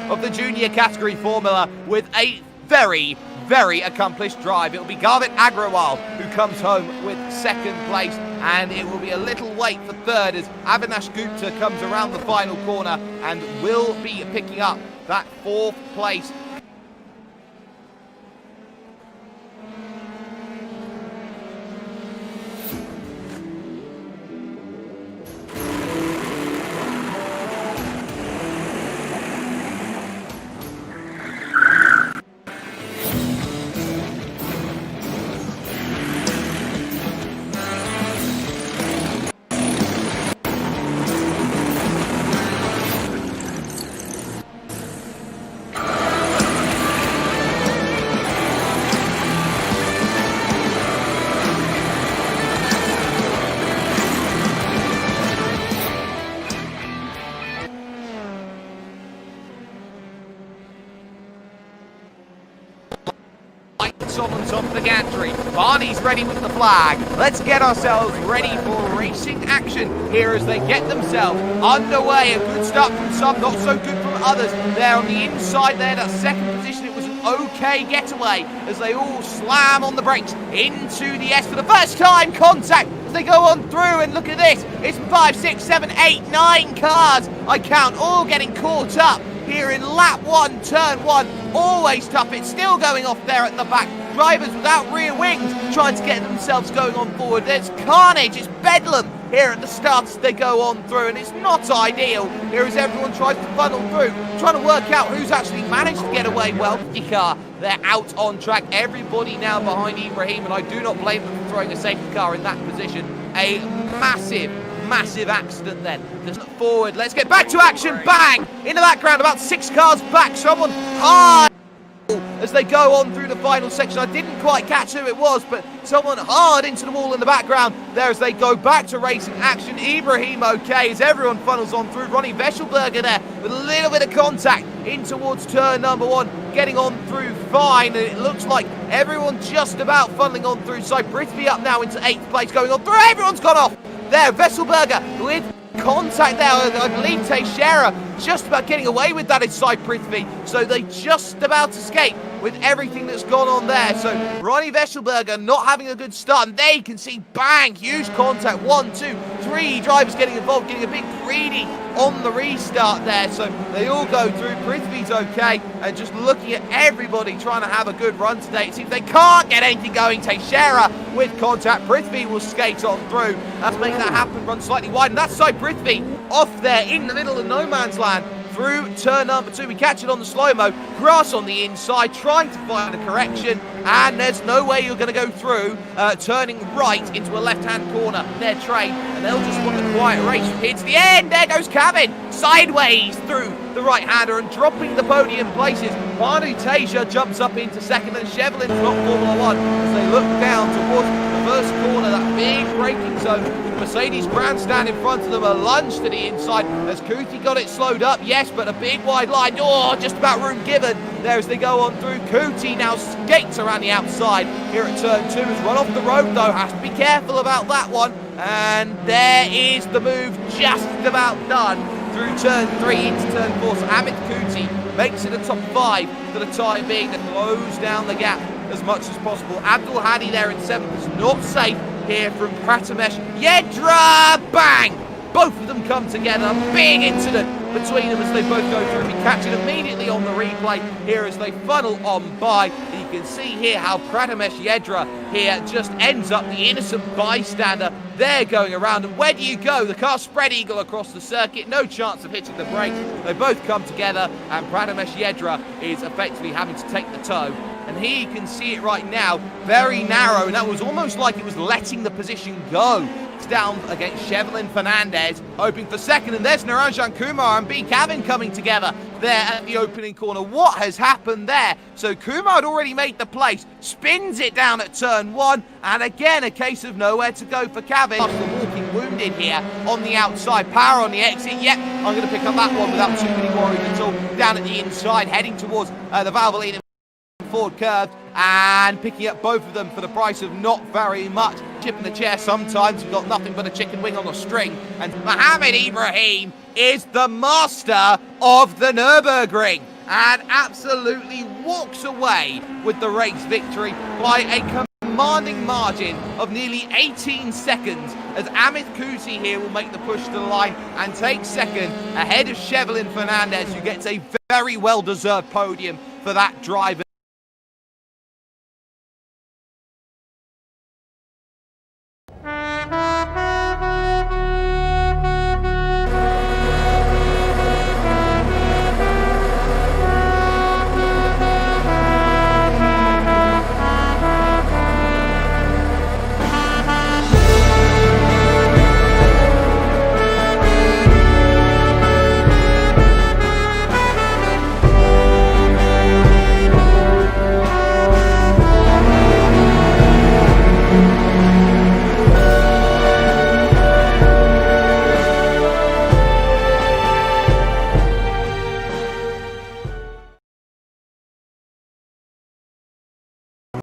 of the junior category formula with a very, very accomplished drive. It will be Garvit Agrawal who comes home with second place, and it will be a little wait for third as Avinash Gupta comes around the final corner and will be picking up that 4th place. On top of the gantry. Barney's ready with the flag. Let's get ourselves ready for racing action here as they get themselves underway. A good start from some, not so good from others. They're on the inside there, that second position. It was an okay getaway as they all slam on the brakes into the S for the first time. Contact as they go on through, and look at this. It's 5, 6, 7, 8, 9 cars, I count, all getting caught up here in lap 1, turn 1. Always tough. It's still going off there at the back. Drivers without rear wings trying to get themselves going on forward. There's carnage. It's bedlam here at the start as they go on through, and it's not ideal here as everyone tries to funnel through, trying to work out who's actually managed to get away well. Car, they're out on track. Everybody now behind Ibrahim, and I do not blame them for throwing a safety car in that position. A massive accident then. Just look forward. Let's get back to action. Bang! In the background, about 6 cars back. Someone hard as they go on through the final section. I didn't quite catch who it was, but someone hard into the wall in the background there as they go back to racing action. Ibrahim okay as everyone funnels on through. Ronnie Veschelberger there with a little bit of contact in towards turn number 1, getting on through fine, and it looks like everyone just about funneling on through. So Brisby up now into 8th place, going on through. Everyone's gone off there. Veschelberger with contact there. I believe Teixeira just about getting away with that inside Prithvi, so they just about escape with everything that's gone on there. So Ronnie Veschelberger not having a good start, and they can see bang, huge contact. 1, 2, 3 drivers getting involved, getting a bit greedy on the restart there. So they all go through. Prithvi's okay, and just looking at everybody trying to have a good run today. It seems they can't get anything going. Teixeira with contact. Prithvi will skate on through. Let's make that happen. Run slightly wide, and that's side Prithvi off there in the middle of no man's land through turn number 2. We catch it on the slow-mo. Grass on the inside, trying to find a correction, and there's no way you're going to go through, turning right into a left-hand corner. Their train, and they'll just want a quiet race here to the end. There goes Kevin, sideways through the right-hander and dropping the podium places. Manu Teja jumps up into second, and Shevlin's got Formula 1 as they look down towards the first corner, that big braking zone. Mercedes grandstand in front of them, a lunge to the inside as Kuti got it slowed up, yes, but a big wide line, just about room given there as they go on through. Kuti now skates around the outside here at turn 2, has run off the road though, has to be careful about that one, and there is the move just about done through turn 3 into turn 4. So Amit Kuti makes it a top 5 for the time being to close down the gap as much as possible. Abdul Hadi there in 7th is not safe here from Pratamesh. Yedra, bang! Both of them come together, big incident between them as they both go through. We catch it immediately on the replay here as they funnel on by. And you can see here how Pradamesh Yedra here just ends up the innocent bystander there going around. And where do you go? The car spread eagle across the circuit, no chance of hitting the brakes. They both come together and Pradamesh Yedra is effectively having to take the tow. And here you can see it right now, very narrow, and that was almost like it was letting the position go. It's down against Chevelin Fernandez, hoping for second, and there's Niranjan Kumar and B. Kevin coming together there at the opening corner. What has happened there? So Kumar had already made the place, spins it down at turn one, and again a case of nowhere to go for Kevin. After walking wounded here on the outside, power on the exit. Yep, I'm going to pick up that one without too many worries at all. Down at the inside, heading towards the Valvoline forward curve and picking up both of them for the price of not very much. Chipping the chair sometimes, you've got nothing but a chicken wing on a string. And Mohammed Ibrahim is the master of the Nürburgring and absolutely walks away with the race victory by a commanding margin of nearly 18 seconds as Amit Kusi here will make the push to the line and take second ahead of Chevelin Fernandez, who gets a very well-deserved podium for that driver.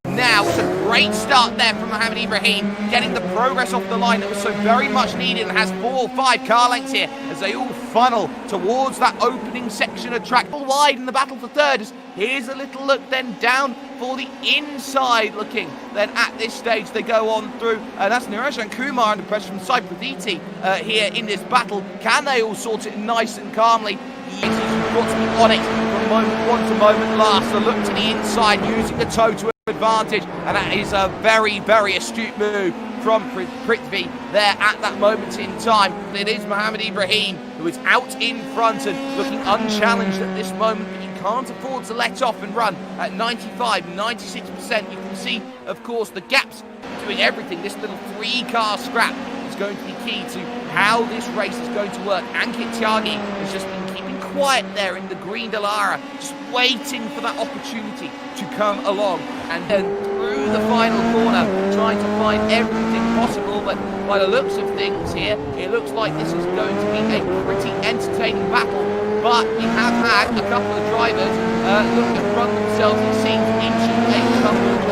Now, it's a great start there from Mohammed Ibrahim, getting the progress off the line that was so very much needed, and has 4 or 5 car lengths here as they all funnel towards that opening section of track. Wide in the battle for third. As here's a little look then down for the inside looking. Then at this stage they go on through. That's Niranjan Kumar under pressure from Saipraditi here in this battle. Can they all sort it nice and calmly? Yes, he's got to be on it from moment one to moment last. A look to the inside using the toe to advantage, and that is a very, very astute move from Prithvi there at that moment in time. It is Mohammed Ibrahim who is out in front and looking unchallenged at this moment, but you can't afford to let off and run at 95, 96%. You can see, of course, the gaps doing everything. This little 3-car scrap is going to be key to how this race is going to work. Ankit Tyagi has just been keeping quiet there in the green Dallara, just waiting for that opportunity to come along, and then through the final corner trying to find everything possible. But by the looks of things here, it looks like this is going to be a pretty entertaining battle. But we have had a couple of drivers look to run themselves, it seems, into a couple of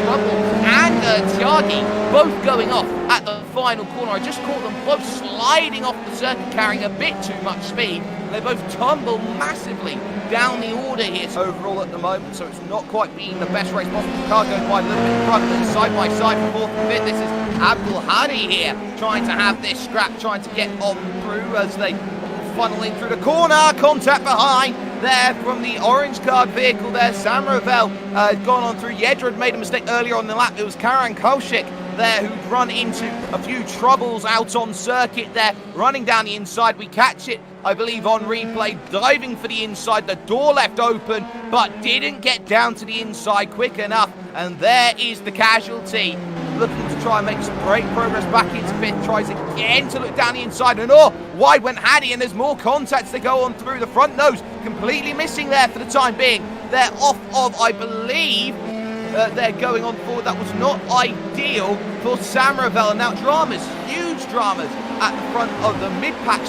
troubles. And Tyagi both going off at the final corner. I just caught them both sliding off the circuit, carrying a bit too much speed. They both tumble massively down the order here overall at the moment, so it's not quite been the best race possible. The car goes by a little bit in front of it, side by side for fourth and fifth. This is Abdul Hadi here, trying to have this scrap, trying to get on through as they funnel in through the corner. Contact behind there from the orange card vehicle there. Sam Ravel had gone on through. Yedra had made a mistake earlier on the lap. It was Karan Kaushik there who'd run into a few troubles out on circuit there, running down the inside. We catch it, I believe, on replay, diving for the inside. The door left open, but didn't get down to the inside quick enough. And there is the casualty, looking to try and make some great progress back into fifth. Tries again to look down the inside, and wide went Hadi, and there's more contacts to go on through. The front nose completely missing there for the time being. They're off of, I believe, they're going on forward. That was not ideal for Sam Ravel, and now dramas, huge dramas at the front of the mid-pack,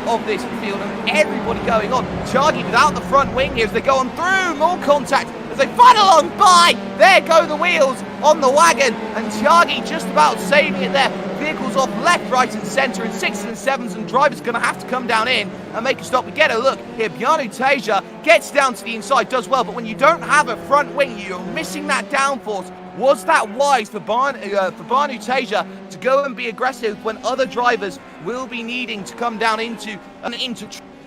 of this field, and everybody going on. Tyagi without the front wing here as they go on through. More contact as they funnel on by. There go the wheels on the wagon, and Tyagi just about saving it there. Vehicles off left, right and centre in 6s and 7s, and drivers going to have to come down in and make a stop. We get a look here. Bjanu Teja gets down to the inside, does well, but when you don't have a front wing, you're missing that downforce. Was that wise for Banu Teja to go and be aggressive when other drivers will be needing to come down into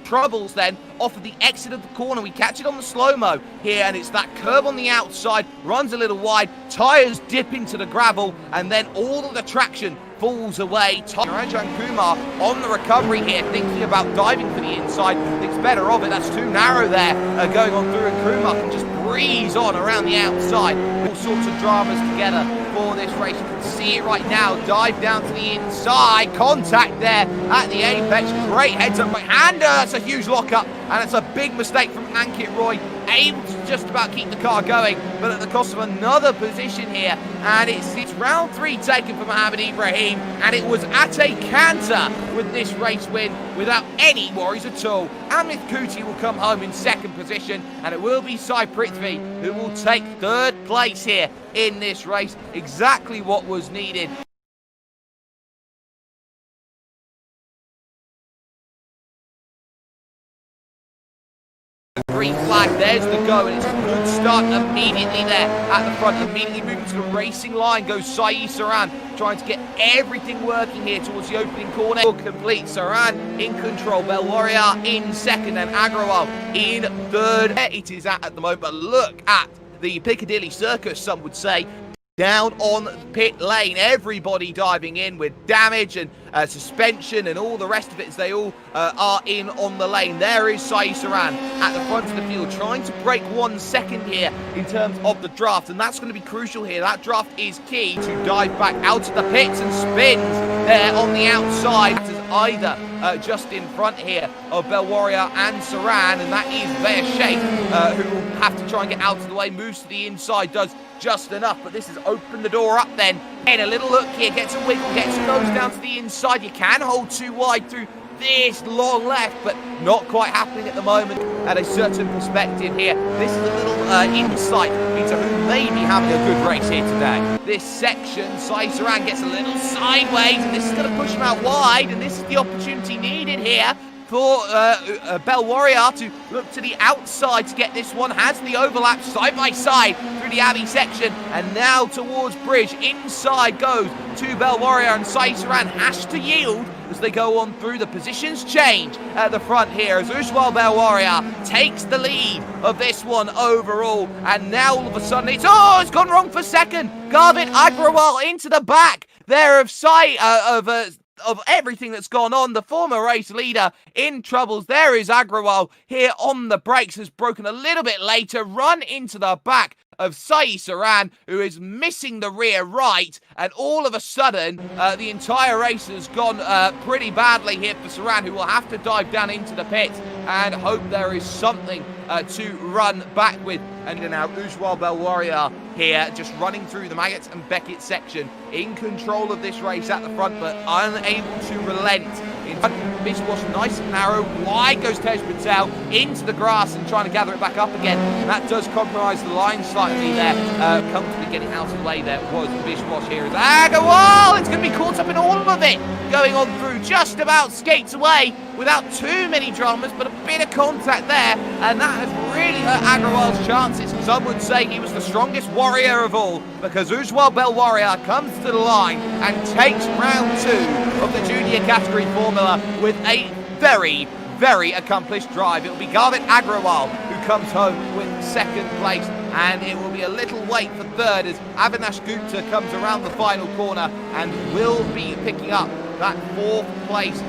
Troubles then off of the exit of the corner. We catch it on the slow-mo here, and it's that curve on the outside, runs a little wide, tyres dip into the gravel, and then all of the traction falls away. Rajan Kumar on the recovery here, thinking about diving for the inside, thinks better of it. That's too narrow there, going on through, and Kumar can just breeze on around the outside. All sorts of dramas together for this race. You can see it right now. Dive down to the inside, contact there at the apex. Great heads up right hander. That's a huge lockup, and it's a big mistake from Ankit Roy. Able to just about keep the car going, but at the cost of another position here. And it's round 3 taken for Mohammed Ibrahim, and it was at a canter with this race win without any worries at all. Amit Kuti will come home in 2nd position, and it will be Sai Prithvi who will take 3rd place here in this race. Exactly what was needed. Green flag, there's the go, and it's a good start immediately there at the front. Immediately moving to the racing line goes Sai Saran, trying to get everything working here towards the opening corner. Complete. Saran in control, Bell Warrior in 2nd, and Agrawal in 3rd. It is at the moment, but look at the Piccadilly Circus, some would say. Down on pit lane, everybody diving in with damage and suspension and all the rest of it as they all are in on the lane. There is Sai Saran at the front of the field, trying to break 1 second here in terms of the draft, and that's going to be crucial here. That draft is key to dive back out of the pits and spins there on the outside. Either just in front here of Bell Warrior and Saran, and that is Veer Sheikh, who will have to try and get out of the way. Moves to the inside, does just enough, but this has opened the door up then. And a little look here, gets a wiggle, gets nose down to the inside. You can hold too wide through this long left, but not quite happening at the moment at a certain perspective here. This is a little insight into who may be having a good race here today. This section, Sai Saran gets a little sideways, and this is going to push him out wide, and this is the opportunity needed here for Bell Warrior to look to the outside to get this one. Has the overlap side by side through the Abbey section, and now towards Bridge. Inside goes to Bell Warrior, and Sai Saran has to yield as they go on through. The positions change at the front here as Ujwal Bell Warrior takes the lead of this one overall, and now all of a sudden it's gone wrong for 2nd. Garvin Agrawal into the back there of of everything that's gone on. The former race leader in troubles. There is Agrawal here on the brakes, has broken a little bit later, run into the back of Sai Saran, who is missing the rear right, and all of a sudden the entire race has gone pretty badly here for Saran, who will have to dive down into the pits and hope there is something to run back with. And now Ujwal Bell Warrior here just running through the Maggots and Beckett section, in control of this race at the front, but unable to relent. In front, Bishwash nice and narrow, wide goes Tej Patel into the grass and trying to gather it back up again. That does compromise the line slightly there. Comfortably getting out of the way there was Bishwash here. Agrawal, it's going to be caught up in all of it, going on through, just about skates away without too many dramas, but a bit of contact there, and that has really hurt Agrawal's chances. Some would say he was the strongest warrior of all, because Ujwal Bell Warrior comes to the line and takes round 2 of the junior category formula with a very, very accomplished drive. It will be Garvin Agrawal who comes home with 2nd place, and it will be a little wait for 3rd as Avinash Gupta comes around the final corner and will be picking up that 4th place.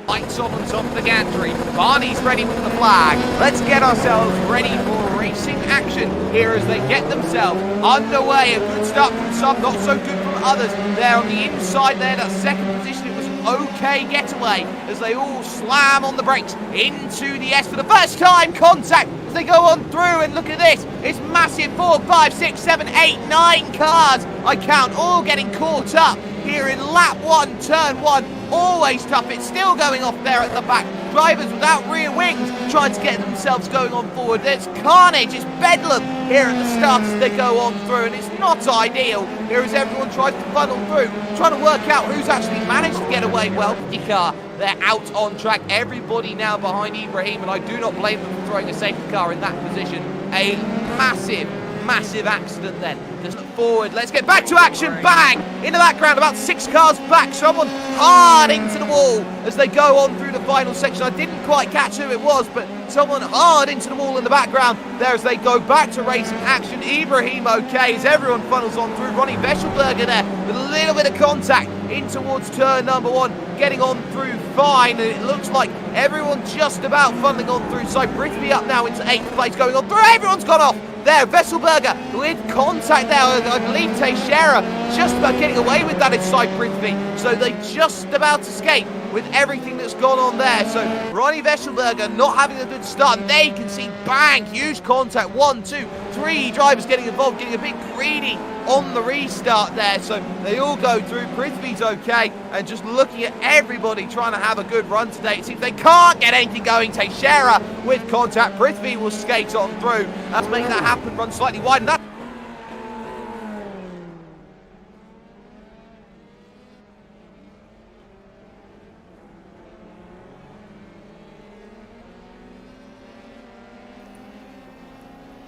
Lights on top of the gantry. Barney's ready with the flag. Let's get ourselves ready for racing action here as they get themselves underway. A good start from some, not so good from others. There on the inside there, that 2nd position, it was an okay getaway as they all slam on the brakes into the S for the first time. Contact as they go on through, and look at this. It's massive. 4, 5, 6, 7, 8, 9 cars, I count, all getting caught up here in lap 1, turn 1. Always tough. It's still going off there at the back. Drivers without rear wings trying to get themselves going on forward. There's carnage. It's bedlam here at the start as they go on through, and it's not ideal here as everyone tries to funnel through, trying to work out who's actually managed to get away well. The car, they're out on track. Everybody now behind Ibrahim, and I do not blame them for throwing a safety car in that position. a massive accident then. Just look forward, let's get back to action, bang! In the background, about 6 cars back, someone hard into the wall as they go on through the final section. I didn't quite catch who it was, but someone hard into the wall in the background there as they go back to racing action. Ibrahim okay as everyone funnels on through. Ronnie Vesselberger there with a little bit of contact in towards turn number 1, getting on through fine, and it looks like everyone just about funneling on through. So Prithvi up now into 8th place, going on through. Everyone's gone off there. Vesselberger with contact there. I believe Teixeira just about getting away with that inside Prithvi. So they just about escape with everything that's gone on there. So Ronnie Vesselberger not having a good start, and they can see bang, huge contact. 1, 2, 3 drivers getting involved, getting a bit greedy on the restart there. So they all go through. Prithvi's okay, and just looking at everybody trying to have a good run today. It seems they can't get anything going. Teixeira with contact. Prithvi will skate on through. Let's make that happen. Run slightly wide. And that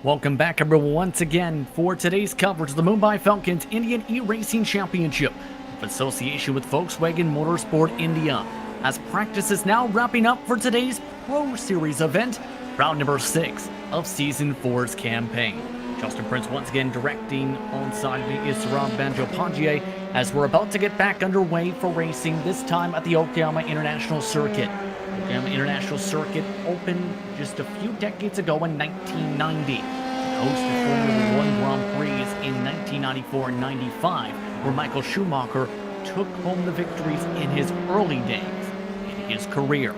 Welcome back, everyone, once again for today's coverage of the Mumbai Falcons Indian eRacing Championship in association with Volkswagen Motorsport India, as practice is now wrapping up for today's Pro Series event, round number 6 of Season 4's campaign. Justin Prince once again directing alongside me is Saurabh Bandyopadhyay as we're about to get back underway for racing, this time at the Okayama International Circuit. Okayama International Circuit opened just a few decades ago in 1990 to host the Formula 1 Grand Prix in 1994 and 95, where Michael Schumacher took home the victories in his early days in his career.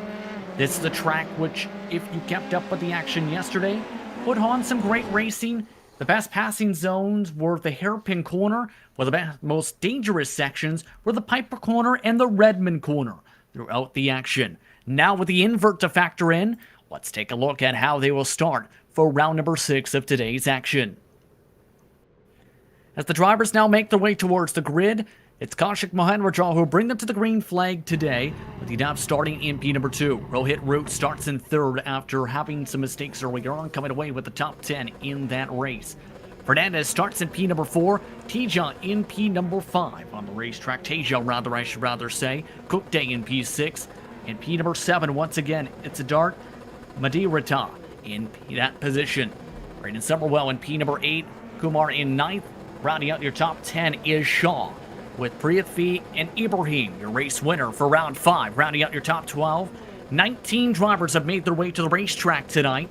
This is a track which, if you kept up with the action yesterday, put on some great racing. The best passing zones were the hairpin corner, while the most dangerous sections were the Piper corner and the Redmond corner throughout the action. Now with the invert to factor in, let's take a look at how they will start for round number 6 of today's action. As the drivers now make their way towards the grid, it's Kaushik Mohanrajah who will bring them to the green flag today, with Yadav starting in P number 2. Rohit Root starts in 3rd after having some mistakes earlier on, coming away with the top 10 in that race. Fernandez starts in P number 4, Teja in P number 5 on the racetrack. Teja, I should rather say. Cookday in P6. In P number 7, once again, it's a Dart Madirata in that position. Braden Summerwell in P number 8, Kumar in 9th. Rounding out your top 10 is Shaw, with Prithvi and Ibrahim, your race winner for round 5. Rounding out your top 12, 19 drivers have made their way to the racetrack tonight.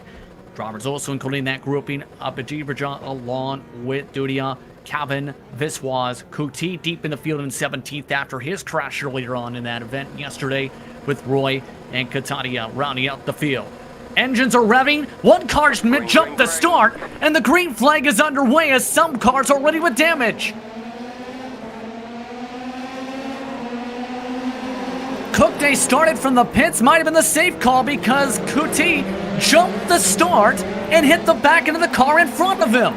Drivers also including that grouping of Adiraja along with Dudia, Kevin, Viswas, Kuti deep in the field in 17th after his crash earlier on in that event yesterday, with Roy and Katadia rounding out the field. Engines are revving, one car's jumped the start, and the green flag is underway as some cars are ready with damage. Cookday started from the pits, might have been the safe call because Kuti jumped the start and hit the back end of the car in front of him.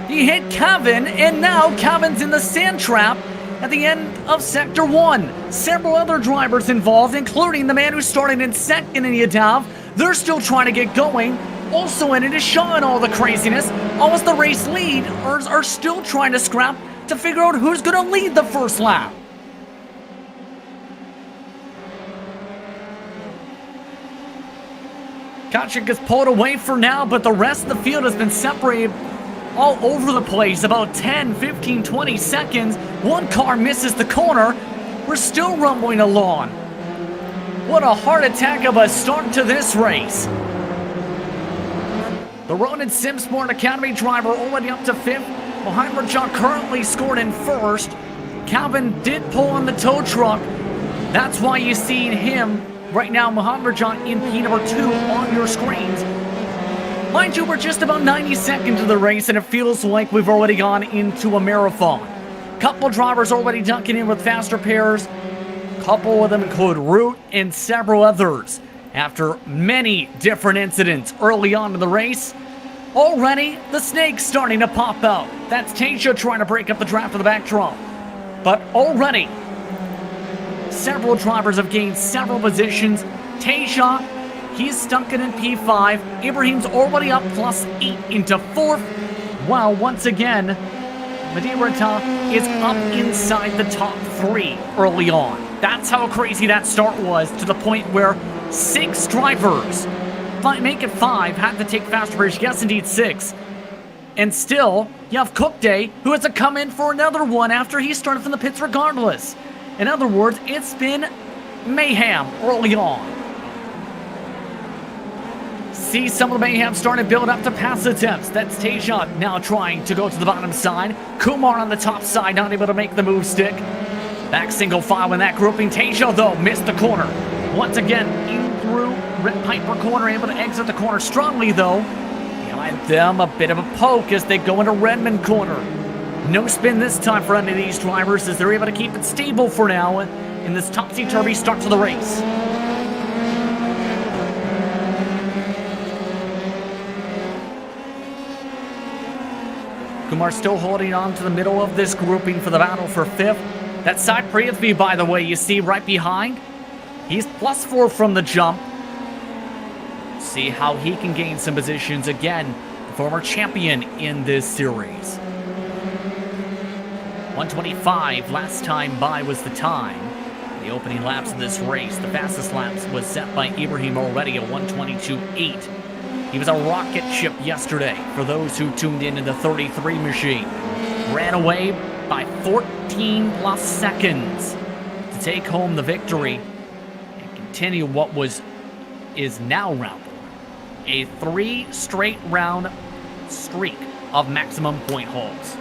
He hit Kevin, and now Kevin's in the sand trap at the end of Sector 1. Several other drivers involved, including the man who started in second in Yadav. They're still trying to get going. Also in it is Shaw and all the craziness. Almost the race lead are still trying to scrap to figure out who's going to lead the first lap. Kaushik is pulled away for now, but the rest of the field has been separated all over the place, about 10, 15, 20 seconds. One car misses the corner. We're still rumbling along. What a heart attack of a start to this race. The Ronin Simsport Academy driver already up to 5th. Mohanrajah currently scored in 1st. Calvin did pull on the tow truck. That's why you see him right now, Mohanrajah in P number 2 on your screens. Mind you, we're just about 90 seconds of the race, and it feels like we've already gone into a marathon. Couple drivers already dunking in with faster pairs. Couple of them include Root and several others. After many different incidents early on in the race, already the snake's starting to pop out. That's Tasia trying to break up the draft of the backdrop. But already, several drivers have gained several positions. Tasia, He's stuck in P5. Ibrahim's already up +8 into 4th. While once again, Madirata is up inside the top 3 early on. That's how crazy that start was, to the point where 6 drivers, make it 5, had to take faster bridge. Yes, indeed, 6. And still, you have Cookday, who has to come in for another one after he started from the pits regardless. In other words, it's been mayhem early on. See some of the mayhem starting to build up to pass attempts. That's Teja now trying to go to the bottom side. Kumar on the top side, not able to make the move stick. Back single file in that grouping. Teja, though, missed the corner. Once again, in through Rip Piper corner, able to exit the corner strongly, though. Behind them, a bit of a poke as they go into Redmond corner. No spin this time for any of these drivers as they're able to keep it stable for now in this topsy-turvy start to the race. Kumar still holding on to the middle of this grouping for the battle for 5th. That side Prithvi, by the way, you see right behind. He's +4 from the jump. See how he can gain some positions again. The former champion in this series. 125 last time by was the time. The opening laps of this race, the fastest laps was set by Ibrahim already at 122.8. He was a rocket ship yesterday for those who tuned in the 33 machine. Ran away by 14 plus seconds to take home the victory and continue what is now round a 3 straight round streak of maximum point hauls.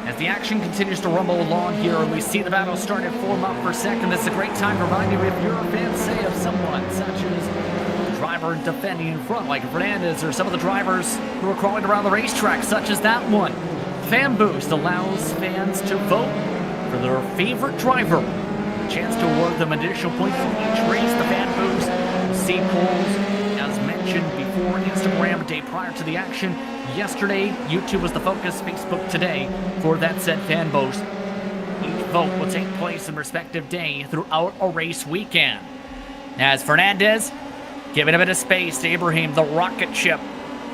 As the action continues to rumble along here, and we see the battle starting to form up for second, this is a great time to remind you, if you're a fan, say, of someone such as the driver defending in front, like Fernandez, or some of the drivers who are crawling around the racetrack, such as that one. Fan Boost allows fans to vote for their favorite driver. A chance to award them additional points for each race. The Fan Boost will see polls, as mentioned before, Instagram a day prior to the action. Yesterday, YouTube was the focus, Facebook today for that said Fan Boost. Each vote will take place in respective day throughout a race weekend. As Fernandez giving a bit of space to Ibrahim, the rocket ship,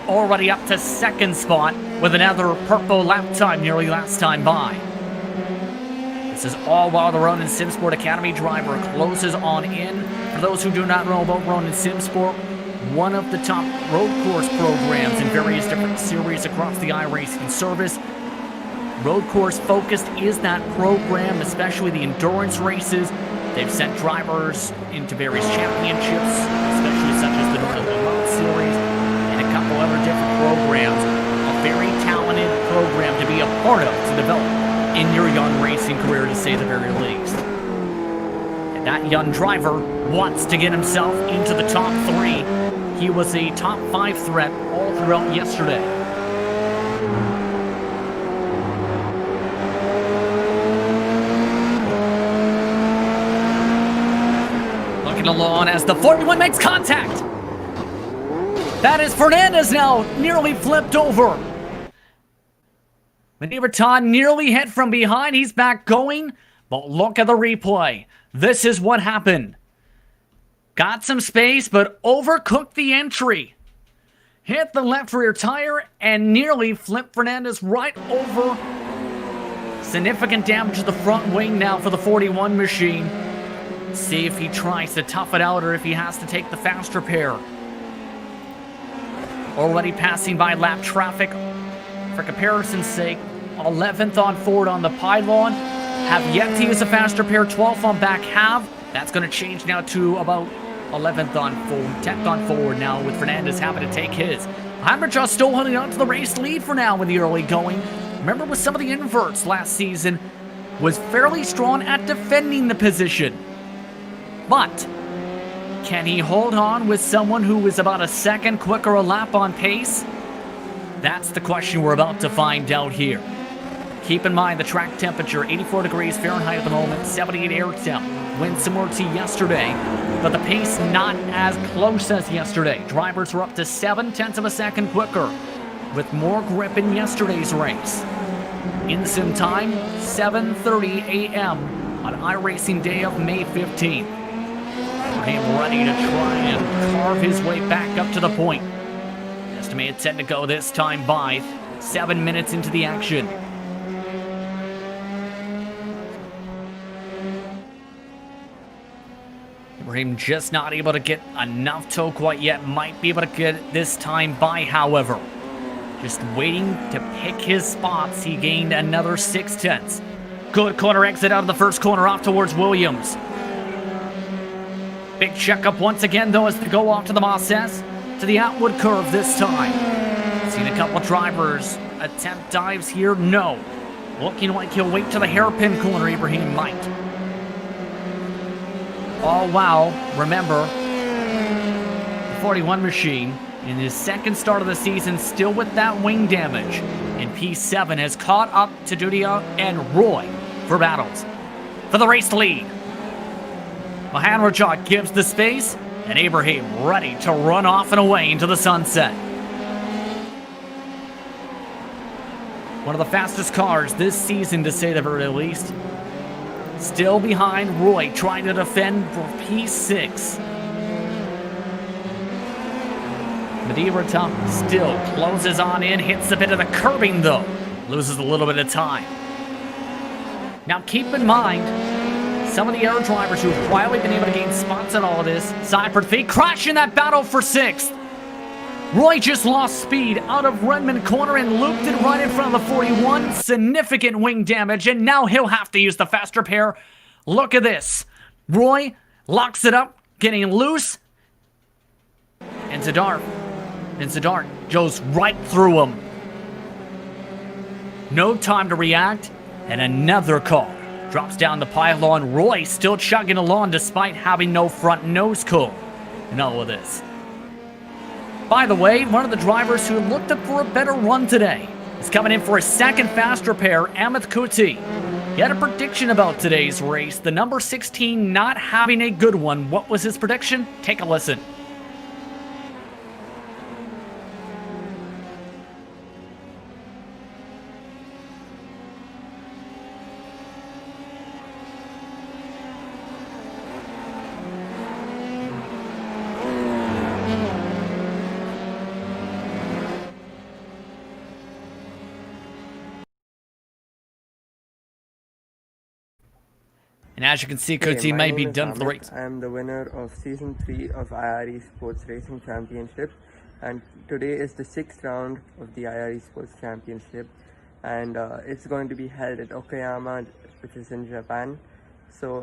already up to second spot with another purple lap time nearly last time by. This is all while the Ronin Simsport Academy driver closes on in. For those who do not know about Ronin Simsport, one of the top road course programs in various different series across the iRacing service. Road course focused is that program, especially the endurance races. They've sent drivers into various championships, especially such as the Northern Le Mans series, and a couple other different programs. A very talented program to be a part of, to develop in your young racing career, to say the very least. And that young driver wants to get himself into the top 3. He was a top 5 threat all throughout yesterday. Looking along as the 41 makes contact. That is Fernandez now nearly flipped over. Manivatan nearly hit from behind. He's back going, but look at the replay. This is what happened. Got some space, but overcooked the entry. Hit the left rear tire and nearly flipped Fernandez right over. Significant damage to the front wing now for the 41 machine. See if he tries to tough it out or if he has to take the faster pair. Already passing by lap traffic. For comparison's sake, 11th on forward on the pylon. Have yet to use a faster pair, 12th on back have. That's going to change now to about 11th on forward, 10th on forward now, with Fernandez having to take his. Heimerich still holding on to the race lead for now in the early going. Remember, with some of the inverts last season, was fairly strong at defending the position. But can he hold on with someone who is about a second quicker a lap on pace? That's the question we're about to find out here. Keep in mind the track temperature, 84 degrees Fahrenheit at the moment, 78 air temp. Wind similar to yesterday, but the pace not as close as yesterday. Drivers were up to 0.7 of a second quicker, with more grip in yesterday's race. In sim time, 7:30 a.m. on iRacing day of May 15th. Ibrahim ready to try and carve his way back up to the point. Estimated set to go this time by 7 minutes into the action. Ibrahim just not able to get enough toe quite yet. Might be able to get it this time by, however. Just waiting to pick his spots. He gained another 6/10. Good corner exit out of the first corner off towards Williams. Big checkup once again, though, as they go off to the Mosses, to the outward curve this time. Seen a couple drivers attempt dives here. No. Looking like he'll wait to the hairpin corner. Ibrahim might. Oh, wow. Remember, the 41 machine, in his second start of the season, still with that wing damage. And P7 has caught up to Dudia and Roy for battles for the race lead. Mahan Rajat gives the space, and Ibrahim ready to run off and away into the sunset. One of the fastest cars this season, to say the very least. Still behind Roy, trying to defend for P6. Madirata still closes on in, hits a bit of the curbing though. Loses a little bit of time. Now keep in mind, some of the air drivers who have quietly been able to gain spots in all of this. Cyprithvi crashing that battle for 6th. Roy just lost speed out of Redmond corner and looped it right in front of the 41. Significant wing damage, and now he'll have to use the faster pair. Look at this. Roy locks it up, getting loose. And Zadar goes right through him. No time to react, and another car drops down the pylon. Roy still chugging along despite having no front nose cone in all of this. By the way, one of the drivers who looked up for a better run today is coming in for a second faster pair, Amit Kuti. He had a prediction about today's race, the number 16 not having a good one. What was his prediction? Take a listen. And as you can see, Kuti may be done for the race. I am the winner of Season 3 of IRE Sports Racing Championship. And today is the 6th round of the IRE Sports Championship. And it's going to be held at Okayama, which is in Japan. So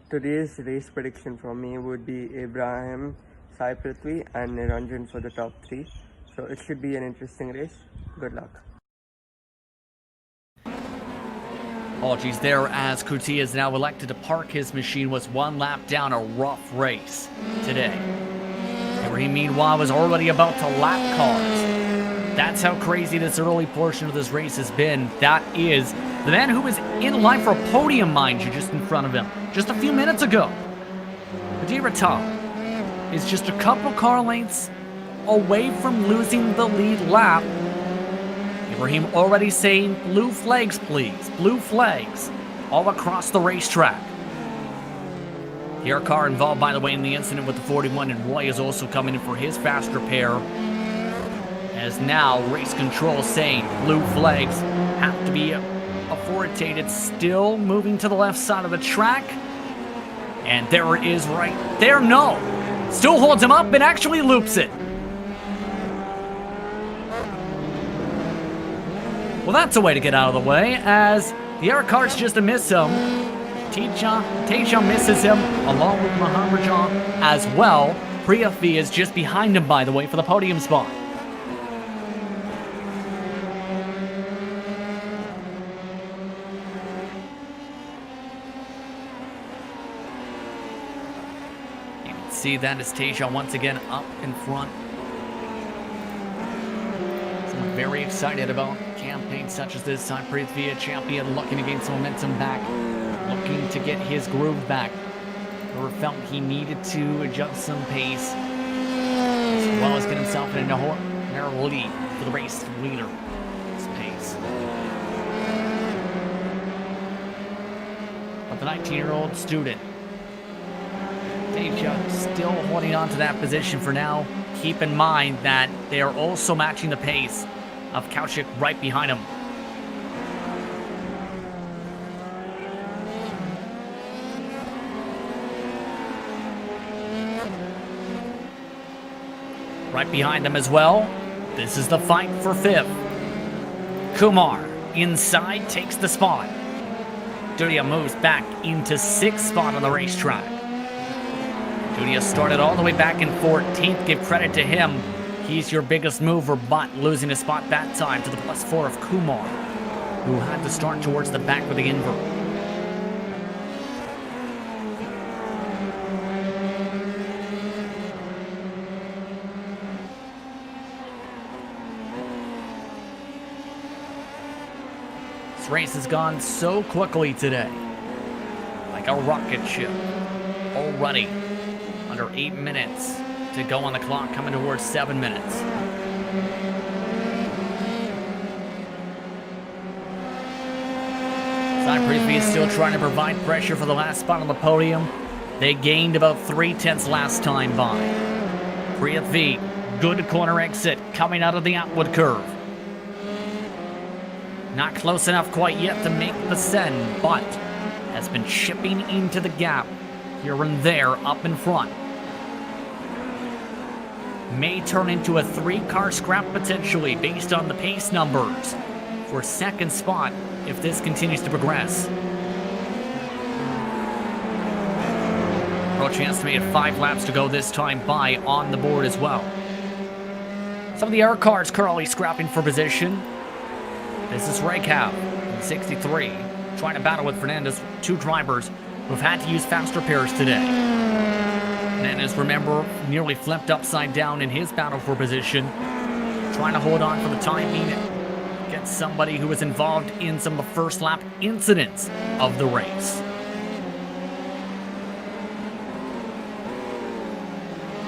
today's race prediction from me would be Ibrahim, Sai Prithvi and Niranjan for the top 3. So it should be an interesting race. Good luck. Apologies there, as Kuti is now elected to park his machine. Was one lap down, a rough race today. Ibrahim, meanwhile, was already about to lap cars. That's how crazy this early portion of this race has been. That is the man who was in line for a podium, mind you, just in front of him, just a few minutes ago. Madirata is just a couple car lengths away from losing the lead lap. Ibrahim already saying, blue flags, please. Blue flags all across the racetrack. The air car involved, by the way, in the incident with the 41, and Roy is also coming in for his faster pair. As now, race control saying blue flags have to be authoritated. Still moving to the left side of the track. And there it is right there. No! Still holds him up and actually loops it. Well, that's a way to get out of the way, as the air car's just a miss him. Teja misses him, along with Maharajan as well. Priyafi is just behind him, by the way, for the podium spot. You can see that is Teja once again up in front. Someone very excited about campaigns such as this. Prithvi, a champion, looking to gain some momentum back, looking to get his groove back. Or felt he needed to adjust some pace, as well as get himself in a narrow lead for the race leader. His pace. the 19-year-old student. Deja still holding on to that position for now. Keep in mind that they are also matching the pace of Kauchik right behind him. Right behind them as well. This is the fight for 5th. Kumar inside takes the spot. Dudia moves back into 6th spot on the racetrack. Dudia started all the way back in 14th. Give credit to him. He's your biggest mover, but losing a spot that time to the +4 of Kumar, who had to start towards the back with the invert. This race has gone so quickly today, like a rocket ship. Already under 8 minutes to go on the clock, coming towards 7 minutes. Prithvi is still trying to provide pressure for the last spot on the podium. They gained about 3/10 last time by. Prithvi, good corner exit coming out of the outward curve. Not close enough quite yet to make the send, but has been chipping into the gap here and there up in front. May turn into a 3-car scrap potentially based on the pace numbers for 2nd spot if this continues to progress. Approaching estimated 5 laps to go this time by on the board as well. Some of the air cars currently scrapping for position. This is Raycav in 63, trying to battle with Fernandez, 2 drivers who have had to use faster pairs today. Fernandez, remember, nearly flipped upside down in his battle for position, trying to hold on for the time being against somebody who was involved in some of the first lap incidents of the race.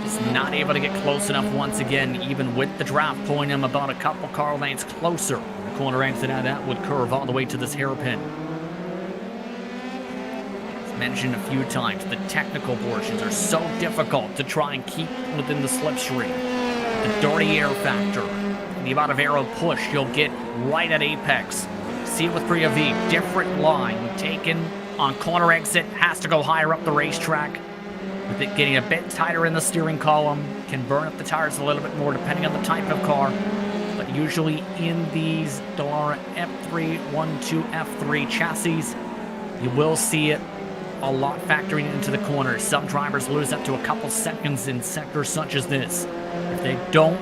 Just not able to get close enough once again, even with the draft pulling him about a couple car lengths closer. The corner exit out that would curve all the way to this hairpin. Mentioned a few times, the technical portions are so difficult to try and keep within the slipstream. The dirty air factor, the amount of aero push you'll get right at apex. See it with Priya V, different line taken on corner exit, has to go higher up the racetrack. With it getting a bit tighter in the steering column, can burn up the tires a little bit more depending on the type of car. But usually in these Dallara F312 F3 chassis, you will see it a lot factoring into the corners. Some drivers lose up to a couple seconds in sectors such as this. If they don't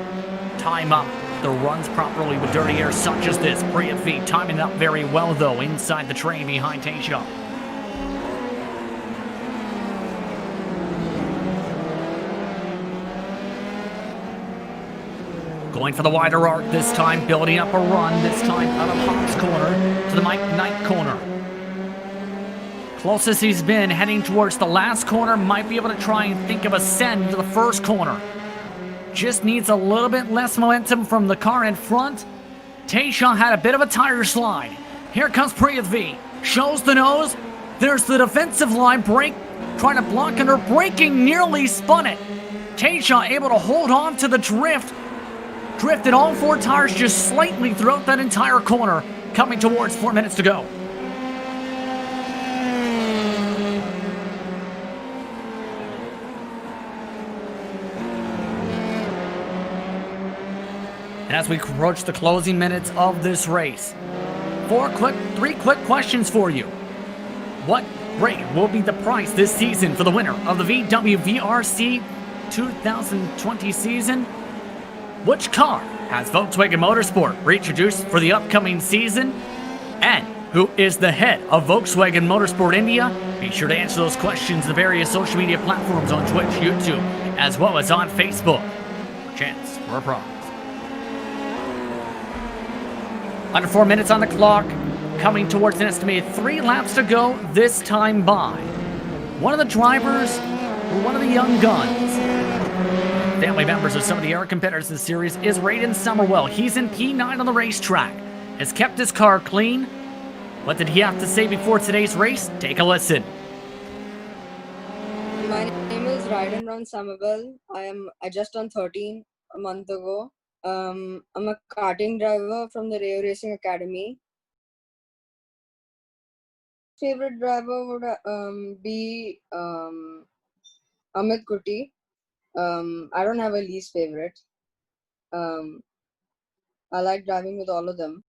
time up the runs properly with dirty air such as this, Priya V timing it up very well though inside the train behind Teja. Going for the wider arc this time, building up a run, this time out of Hawk's corner to the Mike Knight corner. Closest he's been, heading towards the last corner, might be able to try and think of a send to the first corner. Just needs a little bit less momentum from the car in front. Teja had a bit of a tire slide. Here comes Prithvi, shows the nose. There's the defensive line brake, trying to block under braking, nearly spun it. Teja able to hold on to the drift. Drifted all 4 tires just slightly throughout that entire corner, coming towards 4 minutes to go. And as we approach the closing minutes of this race, 3 quick questions for you. What rate will be the price this season for the winner of the VW VRC 2020 season? Which car has Volkswagen Motorsport reintroduced for the upcoming season? And who is the head of Volkswagen Motorsport India? Be sure to answer those questions in the various social media platforms on Twitch, YouTube, as well as on Facebook. Chance for a prize. Under 4 minutes on the clock, coming towards an estimated 3 laps to go this time by. One of the drivers, one of the young guns, family members of some of the other competitors in the series, is Raiden Summerwell. He's in P9 on the racetrack, has kept his car clean, What did he have to say before today's race? Take a listen. My name is Ryden Ron Samabel. I just turned 13 a month ago. I'm a karting driver from the eRacing Academy. Favorite driver would be Amit Kuti. I don't have a least favorite. I like driving with all of them.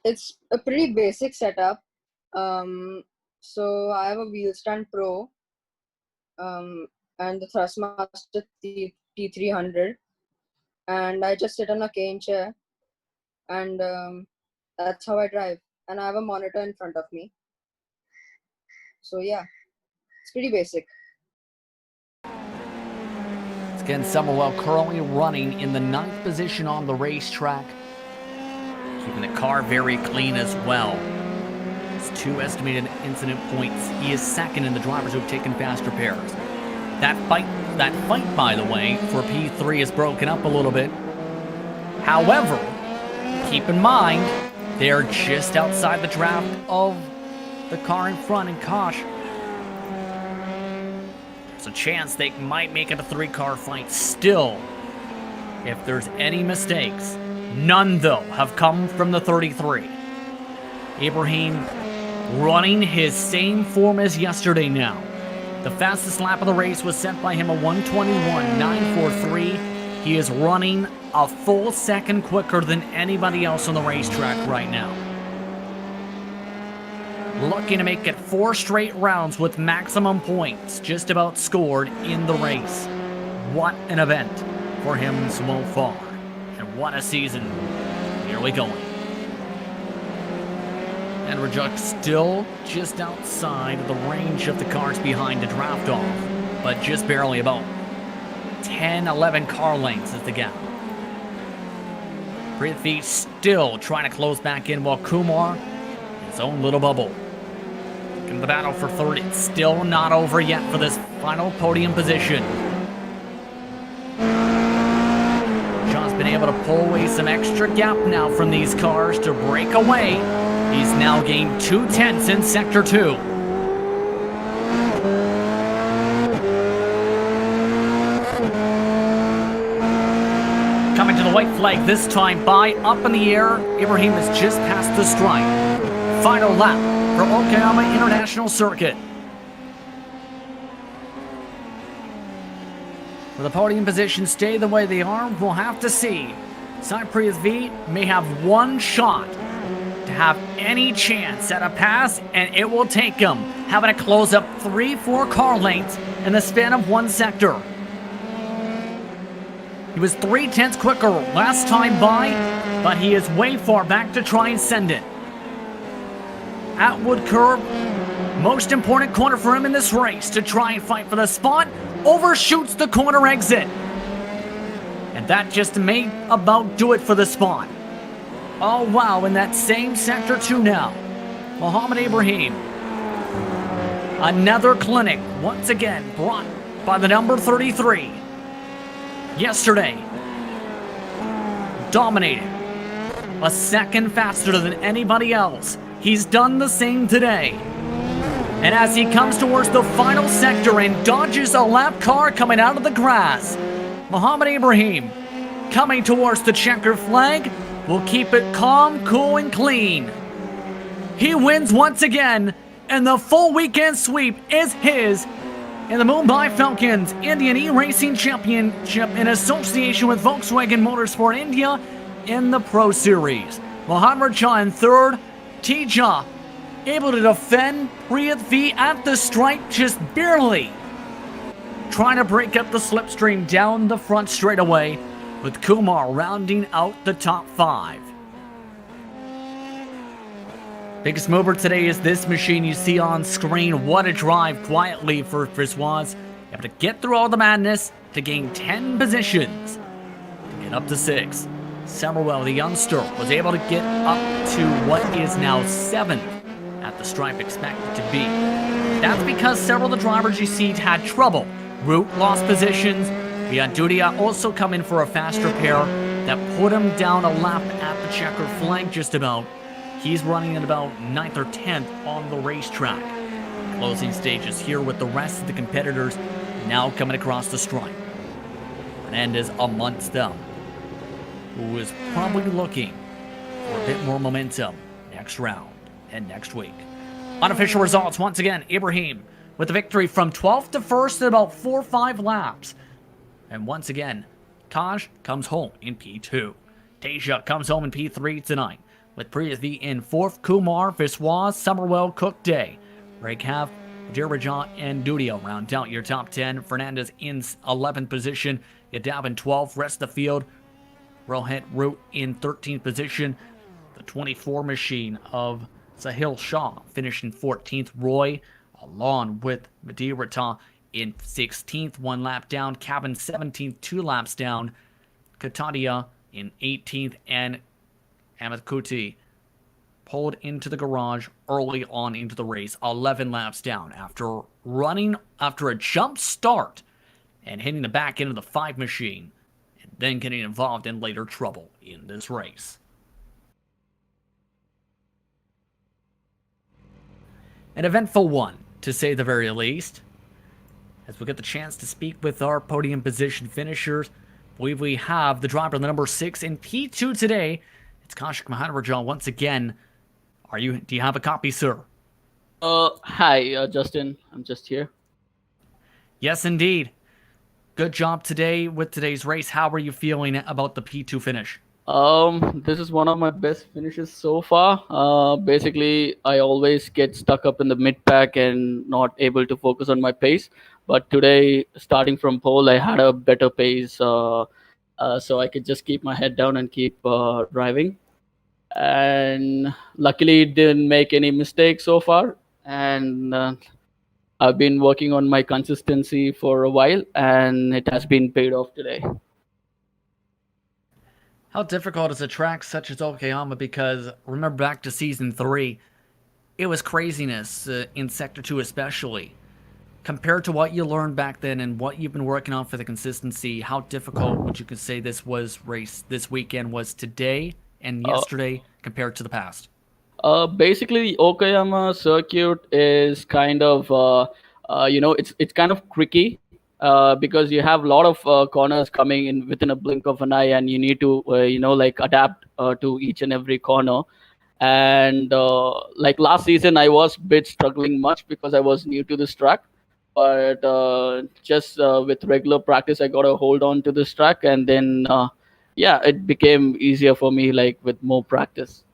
It's a pretty basic setup. So I have a wheel stand Pro and the Thrustmaster T300, and I just sit on a cane chair, and that's how I drive. And I have a monitor in front of me. So yeah, it's pretty basic. Again, Summerwell currently running in the 9th position on the racetrack, keeping the car very clean as well. It's 2 estimated incident points. He is second in the drivers who have taken fast repairs. That fight, by the way, for P3 is broken up a little bit. However, keep in mind, they're just outside the draft of the car in front in Kosh. There's a chance they might make it a 3-car fight still, if there's any mistakes. None, though, have come from the 33. Ibrahim running his same form as yesterday now. The fastest lap of the race was set by him a 1:21.943. He is running a full second quicker than anybody else on the racetrack right now. Looking to make it 4 straight rounds with maximum points just about scored in the race. What an event for him so far. And what a season. Here we go. And Rajak still just outside of the range of the cars behind to draft off, but just barely, about 10, 11 car lengths is the gap. Prithvi still trying to close back in while Kumar, his own little bubble. In the battle for third, it's still not over yet for this final podium position. Sean's been able to pull away some extra gap now from these cars to break away. He's now gained 2 tenths in Sector 2. Coming to the white flag this time by up in the air. Ibrahim has just passed the stripe. Final lap for Okayama International Circuit. Will the podium positions stay the way they are? We'll have to see. Cyprius V may have one shot to have any chance at a pass, and it will take him having to close up 3-4 car lengths in the span of 1 sector. He was 3 tenths quicker last time by, but he is way far back to try and send it. Atwood curve, most important corner for him in this race to try and fight for the spot, overshoots the corner exit. And that just may about do it for the spot. Oh wow, in that same Sector 2 now. Mohammed Ibrahim. Another clinic, once again, brought by the number 33. Yesterday, dominated. A second faster than anybody else. He's done the same today. And as he comes towards the final sector and dodges a lap car coming out of the grass, Mohammed Ibrahim, coming towards the checker flag, will keep it calm, cool, and clean. He wins once again, and the full weekend sweep is his in the Mumbai Falcons Indian eRacing Championship in association with Volkswagen Motorsport India in the Pro Series. Mohammed Shah in third, Tija able to defend Prithvi at the stripe just barely. Trying to break up the slipstream down the front straightaway, with Kumar rounding out the top 5. Biggest mover today is this machine you see on screen. What a drive quietly for Friswaz. Able to get through all the madness to gain 10 positions to get up to 6. Summerwell, the youngster, was able to get up to what is now 7th at the stripe expected to be. That's because several of the drivers you see had trouble. Root lost positions. We had Dudia also come in for a fast repair. that put him down a lap at the checker flag just about. He's running at about 9th or 10th on the racetrack. Closing stages here with the rest of the competitors now coming across the stripe. Fernandez amongst them, who is probably looking for a bit more momentum next round and next week. Unofficial results once again, Ibrahim with the victory from 12th to 1st in about 4 or 5 laps. And once again, Taj comes home in P2. Teja comes home in P3 tonight, with Prithvi in 4th, Kumar, Viswas, Summerwell, Cook Day, Rekhav, Dirajan, and Dudio round out your top 10. Fernandez in 11th position, Yadav in 12th, rest of the field, Rohit Root in 13th position, the 24 machine of Sahil Shah finishing 14th, Roy along with Madirata in 16th, 1 lap down, Cabin 17th, 2 laps down, Katadia in 18th, and Amit Kuti pulled into the garage early on into the race, 11 laps down after a jump start and hitting the back end of the 5 machine, and then getting involved in later trouble in this race. An eventful one, to say the very least, as we get the chance to speak with our podium position finishers. I believe we have the driver number 6 in P2 today. It's Kaushik Mahanarajan once again. Do you have a copy, sir? Hi, Justin. I'm just here. Yes, indeed. Good job today with today's race. How are you feeling about the P2 finish? This is one of my best finishes so far. Basically, I always get stuck up in the mid pack and not able to focus on my pace. But today, starting from pole, I had a better pace, so I could just keep my head down and keep driving. And luckily, didn't make any mistakes so far. And I've been working on my consistency for a while, and it has been paid off today. How difficult is a track such as Okayama? Because remember back to Season 3, it was craziness in Sector 2 especially. Compared to what you learned back then and what you've been working on for the consistency, how difficult would you could say this weekend was today and yesterday compared to the past? Basically, the Okayama circuit is kind of, it's kind of tricky because you have a lot of corners coming in within a blink of an eye, and you need to, adapt to each and every corner. And like last season, I was a bit struggling much because I was new to this track. But just with regular practice, I got a hold on to this track, and then, it became easier for me, like with more practice.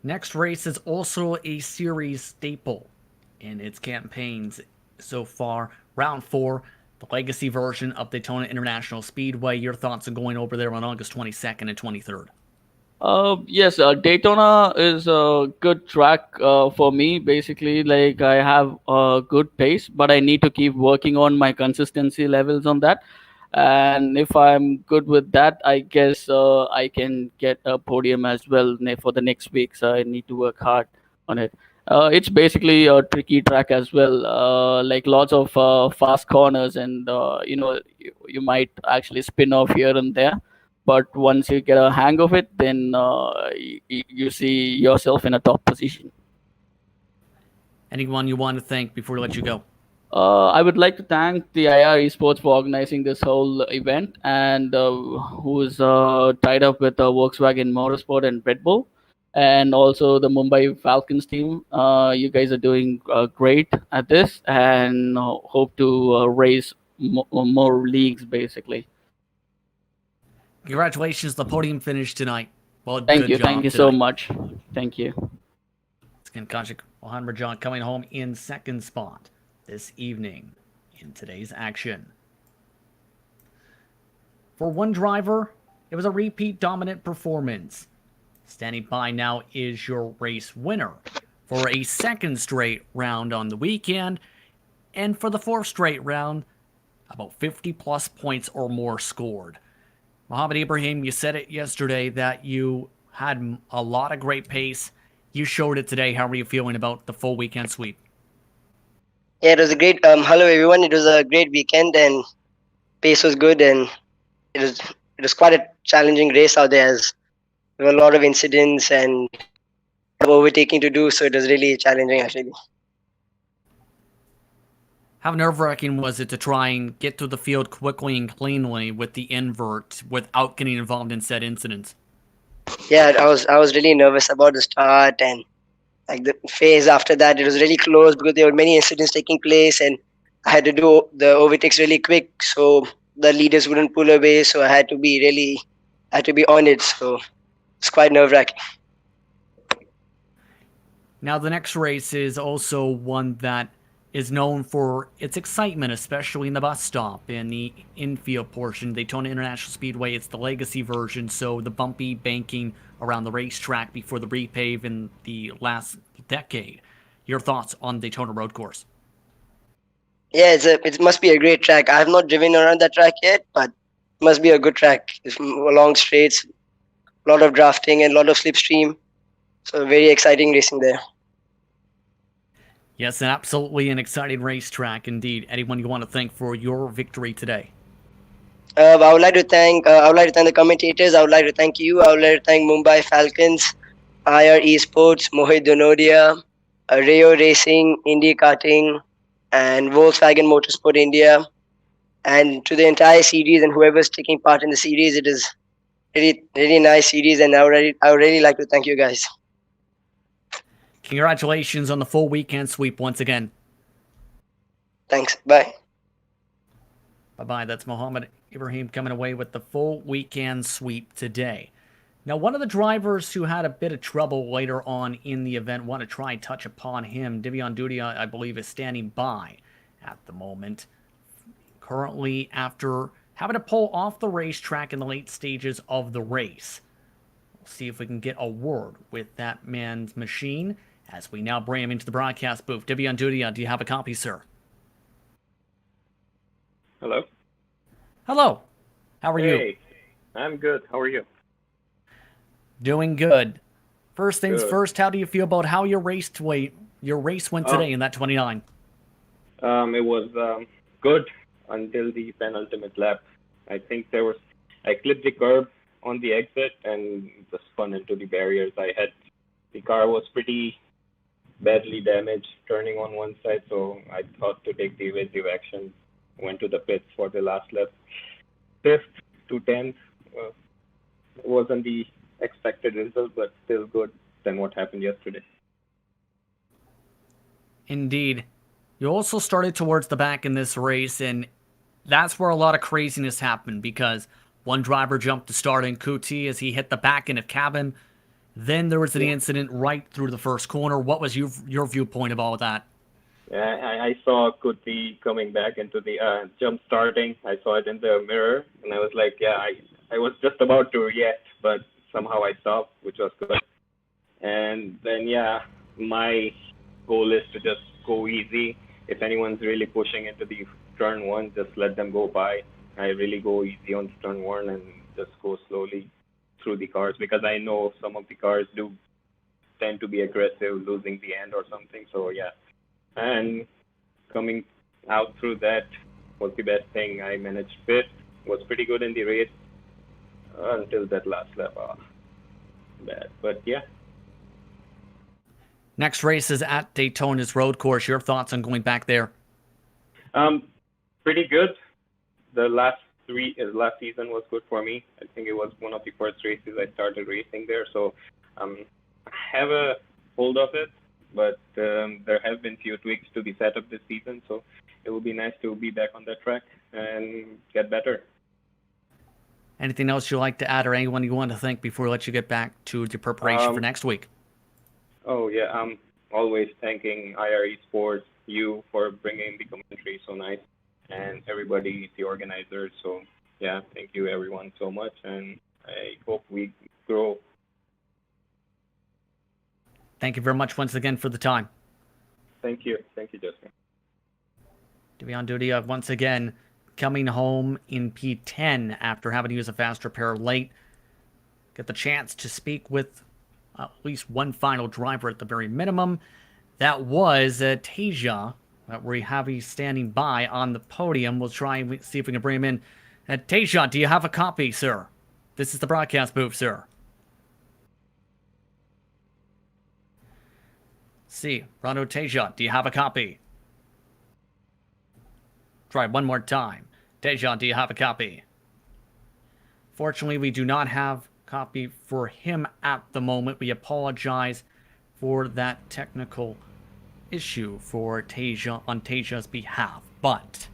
Next race is also a series staple in its campaigns so far. Round 4, the legacy version of Daytona International Speedway. Your thoughts on going over there on August 22nd and 23rd? Yes, Daytona is a good track for me. Basically, like I have a good pace, but I need to keep working on my consistency levels on that. And if I'm good with that, I guess I can get a podium as well for the next week. So I need to work hard on it. It's basically a tricky track as well, like lots of fast corners, and you might actually spin off here and there. But once you get a hang of it, then you see yourself in a top position. Anyone you want to thank before we let you go? I would like to thank the IR Esports for organizing this whole event, and who's tied up with Volkswagen Motorsport and Red Bull, and also the Mumbai Falcons team. You guys are doing great at this, and hope to raise more leagues, basically. Congratulations, the podium finish tonight. Well, thank you tonight. So much. Thank you. It's again Kaushik Mahanarajan coming home in second spot this evening in today's action. For one driver, it was a repeat dominant performance. Standing by now is your race winner for a second straight round on the weekend, and for the 4th straight round, about 50 plus points or more scored. Mohammed Ibrahim, you said it yesterday that you had a lot of great pace. You showed it today. How are you feeling about the full weekend sweep? Yeah, it was a great. Hello everyone. It was a great weekend, and pace was good, and it was quite a challenging race out there, as there were a lot of incidents and overtaking to do. So it was really challenging actually. How nerve-wracking was it to try and get through the field quickly and cleanly with the invert without getting involved in said incidents? Yeah, I was really nervous about the start and like the phase after that. It was really close because there were many incidents taking place, and I had to do the overtakes really quick so the leaders wouldn't pull away. So I had to be on it. So it's quite nerve-wracking. Now, the next race is also one that is known for its excitement, especially in the bus stop in the infield portion. Daytona International Speedway, it's the legacy version, so the bumpy banking around the racetrack before the repave in the last decade. Your thoughts on Daytona Road Course? Yeah, it must be a great track. I have not driven around that track yet, but it must be a good track. It's long straights, a lot of drafting and a lot of slipstream. So very exciting racing there. Yes, and absolutely an exciting racetrack indeed. Anyone you want to thank for your victory today? I would like to thank the commentators. I would like to thank you. I would like to thank Mumbai Falcons, IR Esports, Mohit Donodia, Rayo Racing, Indy Karting, and Volkswagen Motorsport India, and to the entire series and whoever's taking part in the series. It is really nice series, and I would really like to thank you guys. Congratulations on the full weekend sweep once again. Thanks. Bye. Bye-bye. That's Mohammed Ibrahim coming away with the full weekend sweep today. Now, one of the drivers who had a bit of trouble later on in the event, want to try and touch upon him. Divion Dudia, I believe, is standing by at the moment. Currently, after having to pull off the racetrack in the late stages of the race. We'll see if we can get a word with that man's machine as we now bring him into the broadcast booth. Divion Dudia, do you have a copy, sir? Hello. Hello. How are you? Hey, I'm good. How are you? Doing good. First things Good. first, how do you feel about how your race went today in that 29? It was good until the penultimate lap. I think I clipped the curb on the exit and just spun into the barriers. The car was pretty badly damaged turning on one side, so I thought to take the evasive action. Went to the pits for the last lap. 5th to 10th wasn't the expected result, but still good than what happened yesterday. Indeed. You also started towards the back in this race, and that's where a lot of craziness happened because one driver jumped to start in Kuti as he hit the back end of cabin. Then there was an incident right through the first corner. What was your viewpoint of all of that? Yeah, I saw Kuti coming back into the jump starting. I saw it in the mirror, and I was like, yeah, I was just about to react, but somehow I stopped, which was good. And then, yeah, my goal is to just go easy. If anyone's really pushing into the turn one, just let them go by. I really go easy on turn one and just go slowly through the cars because I know some of the cars do tend to be aggressive, losing the end or something. So, yeah. And coming out through that was the best thing. I managed fifth, was pretty good in the race until that last lap. Bad, but yeah. Next race is at Daytona's road course. Your thoughts on going back there? Pretty good. The last season was good for me. I think it was one of the first races I started racing there, so I have a hold of it. But there have been few tweaks to the setup this season, so it will be nice to be back on that track and get better. Anything else you'd like to add or anyone you want to thank before we let you get back to your preparation for next week? Oh, yeah, I'm always thanking IR Esports, you for bringing the commentary so nice, and everybody, the organizers. So, yeah, thank you everyone so much, and I hope we grow. Thank you very much once again for the time. Thank you, Justin. Divion Dudia once again coming home in P10 after having to use a fast repair late. Get the chance to speak with at least one final driver at the very minimum. That was Tasia, that we have standing by on the podium. We'll try and see if we can bring him in Tejan, do you have a copy, sir? This is the broadcast booth, sir. See, Rano Tejan, do you have a copy? Try one more time. Tejan, do you have a copy? Fortunately, we do not have a copy for him at the moment. We apologize for that technical issue for Teja on Teja's behalf. But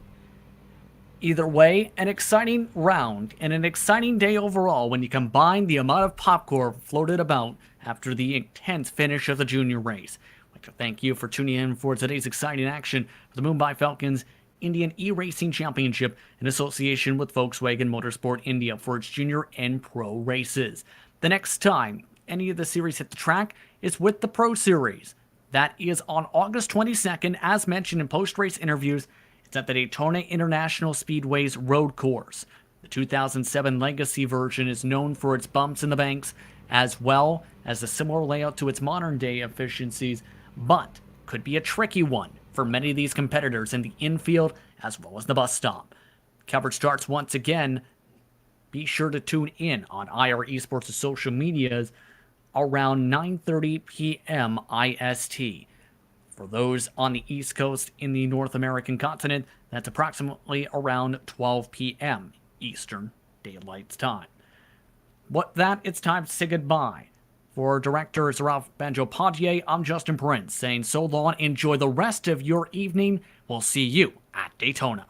either way, an exciting round and an exciting day overall when you combine the amount of popcorn floated about after the intense finish of the junior race. I'd like to thank you for tuning in for today's exciting action for the Mumbai Falcons Indian eRacing Championship in association with Volkswagen Motorsport India for its junior and pro races. The next time any of the series hit the track is with the Pro Series. That is on August 22nd, as mentioned in post-race interviews. It's at the Daytona International Speedway's road course. The 2007 Legacy version is known for its bumps in the banks, as well as a similar layout to its modern-day efficiencies, but could be a tricky one for many of these competitors in the infield as well as the bus stop. Coverage starts once again. Be sure to tune in on IR Esports' social medias around 9:30 p.m. IST. For those on the East Coast in the North American continent, that's approximately around 12 p.m. Eastern Daylight Time. With that, it's time to say goodbye. For Director Ralph Banjo-Padier, I'm Justin Prince saying so long. Enjoy the rest of your evening. We'll see you at Daytona.